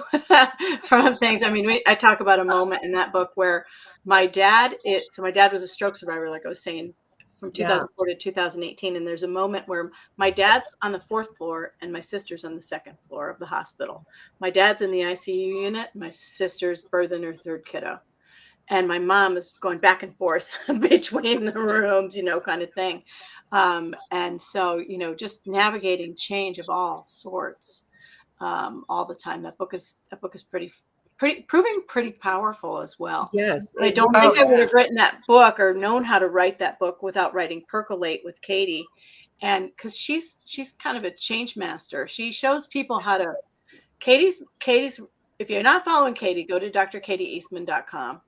from things. I mean, I talk about a moment in that book where my dad was a stroke survivor, like I was saying, from Yeah. 2004 to 2018. And there's a moment where my dad's on the 4th floor and my sister's on the 2nd floor of the hospital. My dad's in the ICU unit. My sister's birthing her 3rd kiddo. And my mom is going back and forth between the rooms, kind of thing. And so, just navigating change of all sorts, all the time. That book is proving pretty powerful as well. Yes. I It don't really think I would have written that book or known how to write that book without writing Percolate with Katie. And because she's kind of a change master. She shows people how to, Katie's, if you're not following Katie, go to drkatieeastman.com.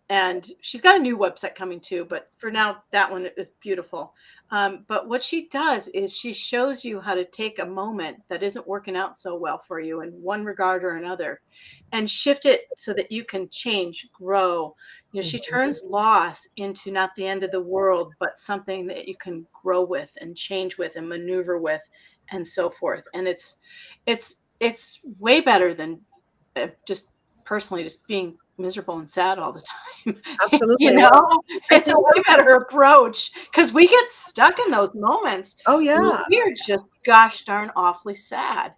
And she's got a new website coming too, but for now, that one is beautiful. But what she does is she shows you how to take a moment that isn't working out so well for you in one regard or another and shift it so that you can change, grow. She turns loss into not the end of the world, but something that you can grow with and change with and maneuver with and so forth. And it's way better than just personally just being miserable and sad all the time. Absolutely. Well, I It's a think, way better approach because we get stuck in those moments. oh yeah. We're just gosh darn awfully sad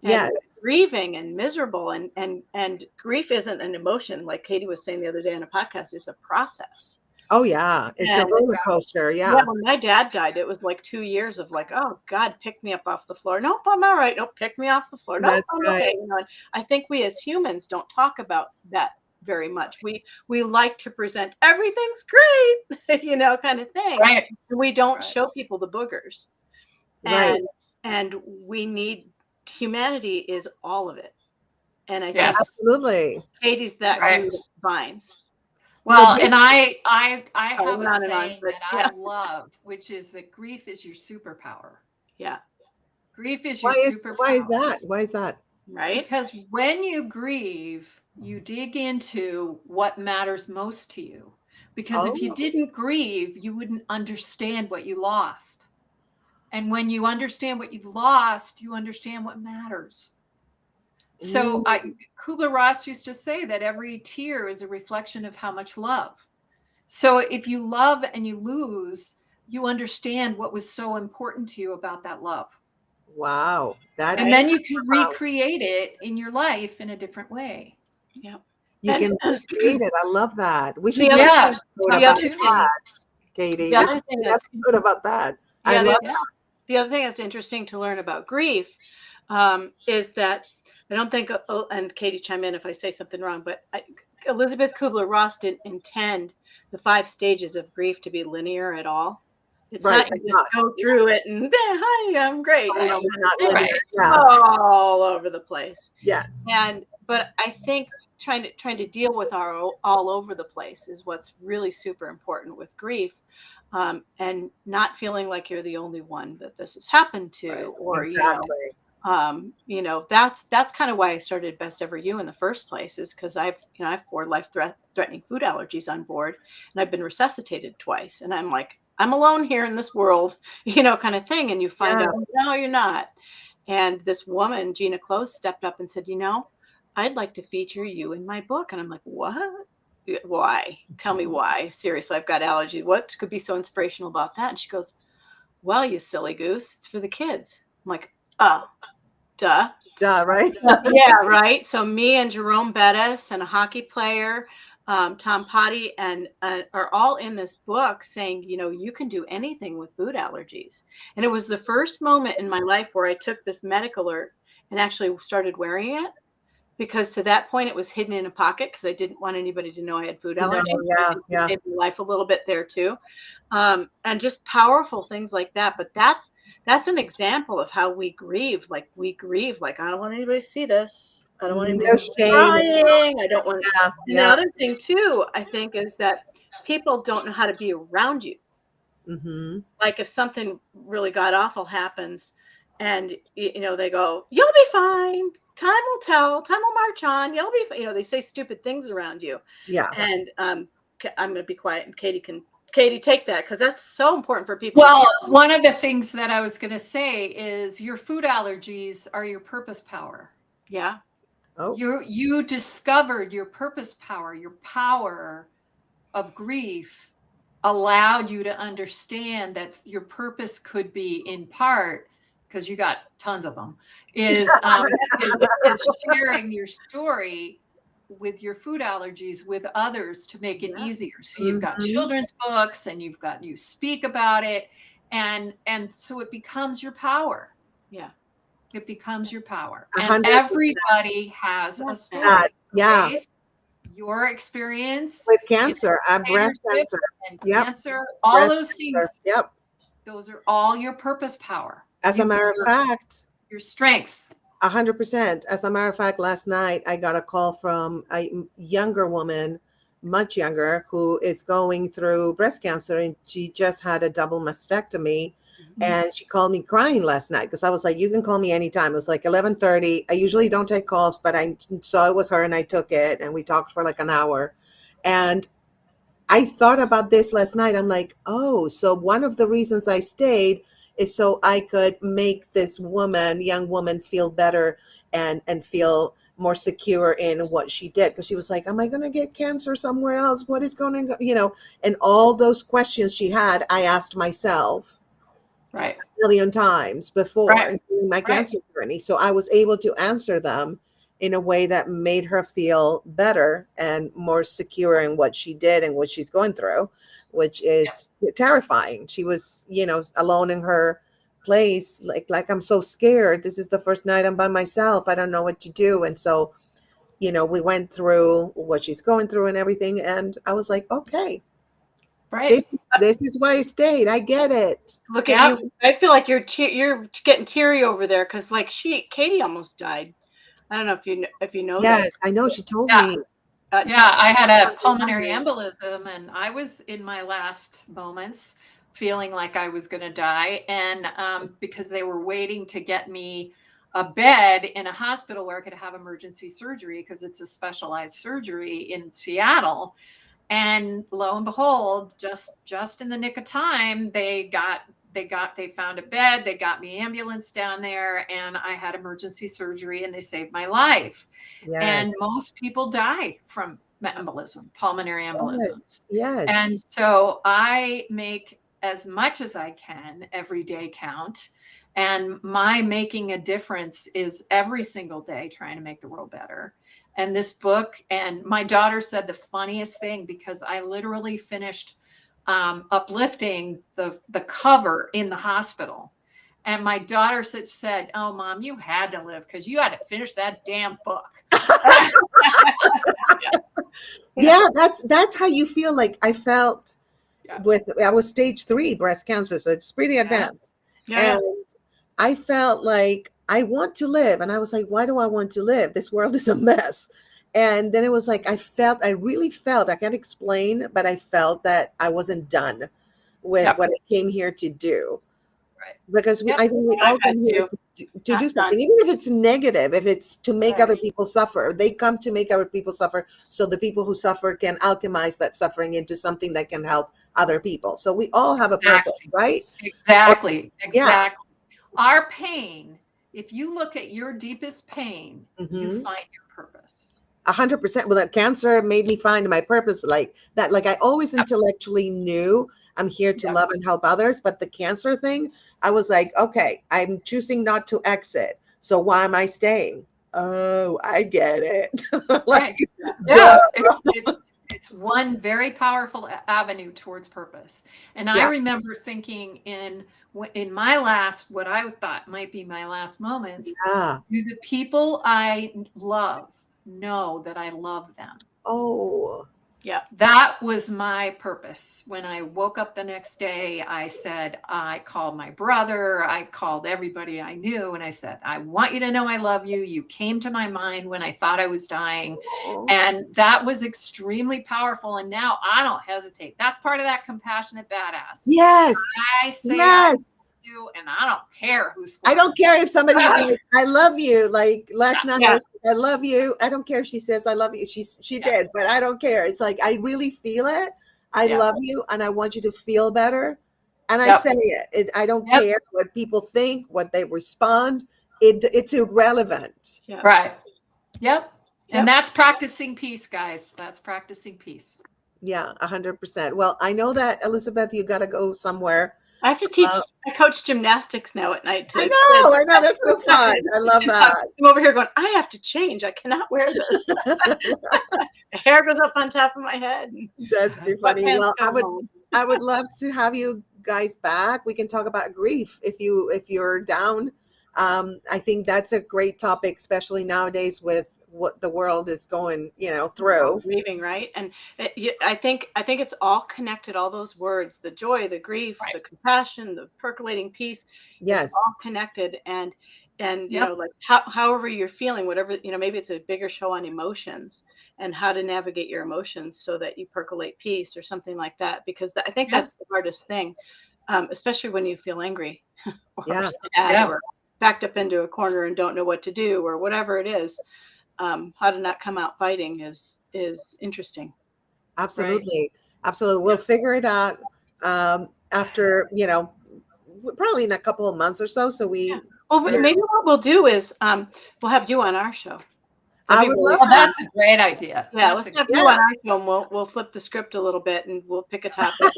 and Yes. grieving and miserable, and grief isn't an emotion, like Katie was saying the other day on a podcast. It's a process. Oh yeah. It's a And roller coaster. Yeah. when my dad died, it was like 2 years of like, oh God, pick me up off the floor. Nope, I'm all right. Nope, pick me off the floor. Nope, That's I'm right. okay. And I think we as humans don't talk about that very much. We like to present everything's great, kind of thing. Right. And we don't show people the boogers. Right. And we need, humanity is all of it. And I think Yes. Absolutely. Katie's that Right. glue that binds. Well, So and I have on a and on, saying but that yeah. I love, which is that grief is your superpower. Yeah. Grief is your Why is superpower. that? Why is that? Right. Because when you grieve, you dig into what matters most to you. Because if you Oh. didn't grieve, you wouldn't understand what you lost. And when you understand what you've lost, you understand what matters. So Kubler-Ross used to say that every tear is a reflection of how much love. So if you love and you lose, you understand what was so important to you about that love. Wow. That's And then you can recreate it in your life in a different way. Yeah. you can recreate it. I love that. We should The do other Yeah. thing- about the other opportunity. that, Katie. The other thing That's good about that. I love that. The other thing that's interesting to learn about grief is that I don't think, and Katie, chime in if I say something wrong, but Elizabeth Kubler-Ross didn't intend the 5 stages of grief to be linear at all. It's Right, not you just go through it and hi, I'm great. Right. Kind of Not thing. linear. It's Yeah. all over the place. Yes. But I think trying to deal with our all over the place is what's really super important with grief. and not feeling like you're the only one that this has happened to, Right. or, Exactly. That's kind of why I started Best Ever You in the first place, is because I have 4 life-threatening food allergies on board, and I've been resuscitated twice. And I'm like, I'm alone here in this world, kind of thing. And you find Yeah. out, no, you're not. And this woman, Gina Close, stepped up and said, I'd like to feature you in my book. And I'm like, what? Why? Tell me why. Seriously, I've got allergies. What could be so inspirational about that? And she goes, well, you silly goose, it's for the kids. I'm like, oh, duh. Right. Yeah, right. So me and Jerome Bettis and a hockey player, Tom Potty, and are all in this book saying, you can do anything with food allergies. And it was the first moment in my life where I took this medical alert and actually started wearing it, because to that point it was hidden in a pocket because I didn't want anybody to know I had food No, allergies. yeah, I think it yeah. saved my life a little bit there too. And just powerful things like that. But that's an example of how we grieve. Like I don't want anybody to see this. I don't want anybody No to see shame. crying. I don't want. Yeah, And the yeah. other thing too, I think, is that people don't know how to be around you. Mm-hmm. Like if something really god awful happens, and they go, "You'll be fine. Time will tell. Time will march on. You'll be fine." They say stupid things around you. Yeah. And I'm going to be quiet, and Katie take that, because that's so important for people. Well, one of the things that I was going to say is your food allergies are your purpose power. Yeah. Oh. You discovered your purpose power, your power of grief allowed you to understand that your purpose could be, in part, because you got tons of them, is sharing your story with your food allergies with others to make it easier. So you've got children's books, and you speak about it, and so it becomes your power. Yeah. It becomes your power. 100%. And everybody has a story. Yeah. Grace, your experience With cancer, breast cancer, and yep. cancer, all Breast those things. Yep. Those are all your purpose power. As a matter of fact, your strength. 100%. As a matter of fact, last night I got a call from a younger woman, much younger, who is going through breast cancer, and she just had a double mastectomy. And she called me crying last night, because I was like, you can call me anytime. It was like 11:30. I usually don't take calls, but I saw it was her and I took it, and we talked for like an hour. And I thought about this last night. I'm like, oh, so one of the reasons I stayed is so I could make this young woman feel better and feel more secure in what she did. Because she was like, am I going to get cancer somewhere else? What is going to, and all those questions she had, I asked myself. Right. A million times before in my cancer journey. So I was able to answer them in a way that made her feel better and more secure in what she did and what she's going through, which is terrifying. She was, alone in her place, like I'm so scared. This is the first night I'm by myself. I don't know what to do. And so, we went through what she's going through and everything. And I was like, okay. Right. This is why I stayed. I get it. Look at you. I feel like you're getting teary over there, because like Katie almost died. I don't know if you know. Yes, I know. She told me. I had a pulmonary embolism, and I was in my last moments feeling like I was going to die. And because they were waiting to get me a bed in a hospital where I could have emergency surgery, because it's a specialized surgery in Seattle. And lo and behold, just in the nick of time, they found a bed, they got me ambulance down there, and I had emergency surgery, and they saved my life. Yes. And most people die from embolism, pulmonary embolisms. Yes. And so I make as much as I can every day count. And my making a difference is every single day trying to make the world better. And this book, and my daughter said the funniest thing, because I literally finished uplifting the cover in the hospital. And my daughter said, oh, Mom, you had to live because you had to finish that damn book. Yeah, that's how you feel. Like I felt I was stage 3 breast cancer, so it's pretty advanced. And I felt like I want to live. And I was like, why do I want to live? This world is a mess. And then it was like, I really felt, I can't explain, but I felt that I wasn't done with Yep. what I came here to do. Right. Because Yep. I think we I've all had come here to. to do Not something, done. even if it's negative, if it's to make Right. other people suffer. They come to make other people suffer, so the people who suffer can alchemize that suffering into something that can help other people. So we all have a purpose, Exactly. right? Exactly. Yeah. Exactly. Our pain, if you look at your deepest pain, you Mhm. find your purpose. 100%. Well, that cancer made me find my purpose like that. Like I always intellectually knew I'm here to Yep. love and help others, but the cancer thing, I was like, okay, I'm choosing not to exit. So why am I staying? Oh, I get it. Like, Yeah, duh. it's one very powerful avenue towards purpose. And I Yeah. remember thinking in my last, what I thought might be my last moments, Yeah. do the people I love know that I love them? Oh, Yeah. That was my purpose. When I woke up the next day, I called my brother, I called everybody I knew, and I said, I want you to know I love you. You came to my mind when I thought I was dying. And that was extremely powerful. And now I don't hesitate. That's part of that compassionate badass. yes. I say I love Yes. you, and I don't care who's I don't care if somebody like, I love you. Like last night, I Yeah. was like, I love you. I don't care if she says I love you. She did, but I don't care. It's like I really feel it. I Yeah. love you, and I want you to feel better. And I Yep. say it. I don't Yep. care what people think, what they respond. It's irrelevant. Yeah. Right. Yep. And Yep. that's practicing peace, guys. That's practicing peace. Yeah, 100%. Well, I know that Elizabeth, you got to go somewhere. I have to teach. I coach gymnastics now at night. I know. That's so fun. I love that. I'm over here going, I have to change. I cannot wear this. The hair goes up on top of my head. That's too What funny. pants Well, go home? I would love to have you guys back. We can talk about grief if you're down. I think that's a great topic, especially nowadays with what the world is going, through. Grieving, right? And I think it's all connected. All those words: the joy, the grief, Right. the compassion, the percolating peace. Yes. It's all connected. And you Yep. know, like however you're feeling, whatever, maybe it's a bigger show on emotions and how to navigate your emotions so that you percolate peace or something like that. Because I think Yeah. that's the hardest thing, especially when you feel angry or Yeah. sad Yeah. or backed up into a corner and don't know what to do or whatever it is. How to not come out fighting is interesting. Absolutely. Absolutely. We'll figure it out after, probably in a couple of months or so. So Yeah. Well, maybe what we'll do is we'll have you on our show. I That'd be would really love Well, that. that's a great idea. Yeah, That's let's a- have you on our show, and we'll flip the script a little bit, and we'll pick a topic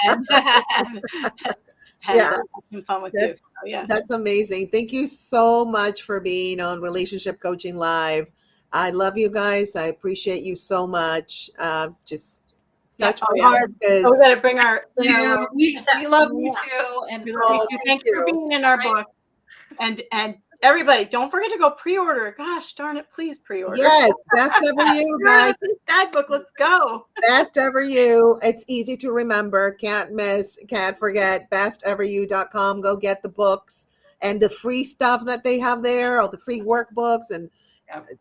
and Yeah. have some fun with you. So, yeah. That's amazing. Thank you so much for being on Relationship Coaching Live. I love you guys. I appreciate you so much. Just touch my heart because So we got to bring our we love you Yeah. too. And Thank you for being in our book. And everybody, don't forget to go pre-order. Gosh darn it, please pre-order. yes, best ever you guys. Guidebook, let's go. Best ever you. It's easy to remember. Can't miss, can't forget. Besteveryou.com. Go get the books and the free stuff that they have there, all the free workbooks. And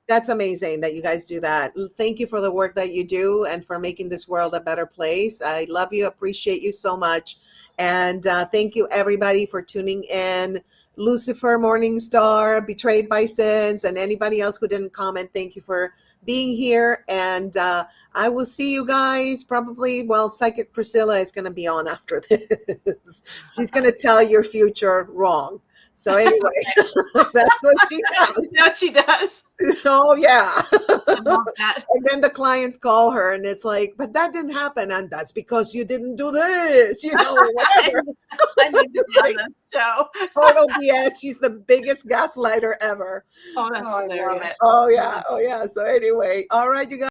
that's amazing that you guys do that. Thank you for the work that you do and for making this world a better place. I love you, appreciate you so much. And thank you everybody for tuning in. Lucifer, Morningstar, Betrayed by Sins, and anybody else who didn't comment, thank you for being here. And I will see you guys probably, Psychic Priscilla is going to be on after this. She's going to tell your future wrong. So anyway, that's what she does. That's what she does. Oh, yeah. I love that. And then the clients call her and it's like, but that didn't happen. And that's because you didn't do this, whatever. I need to be on this show. Total BS. She's the biggest gaslighter ever. Oh, that's hilarious. I love it. Oh, yeah. Oh, yeah. So anyway, all right, you guys.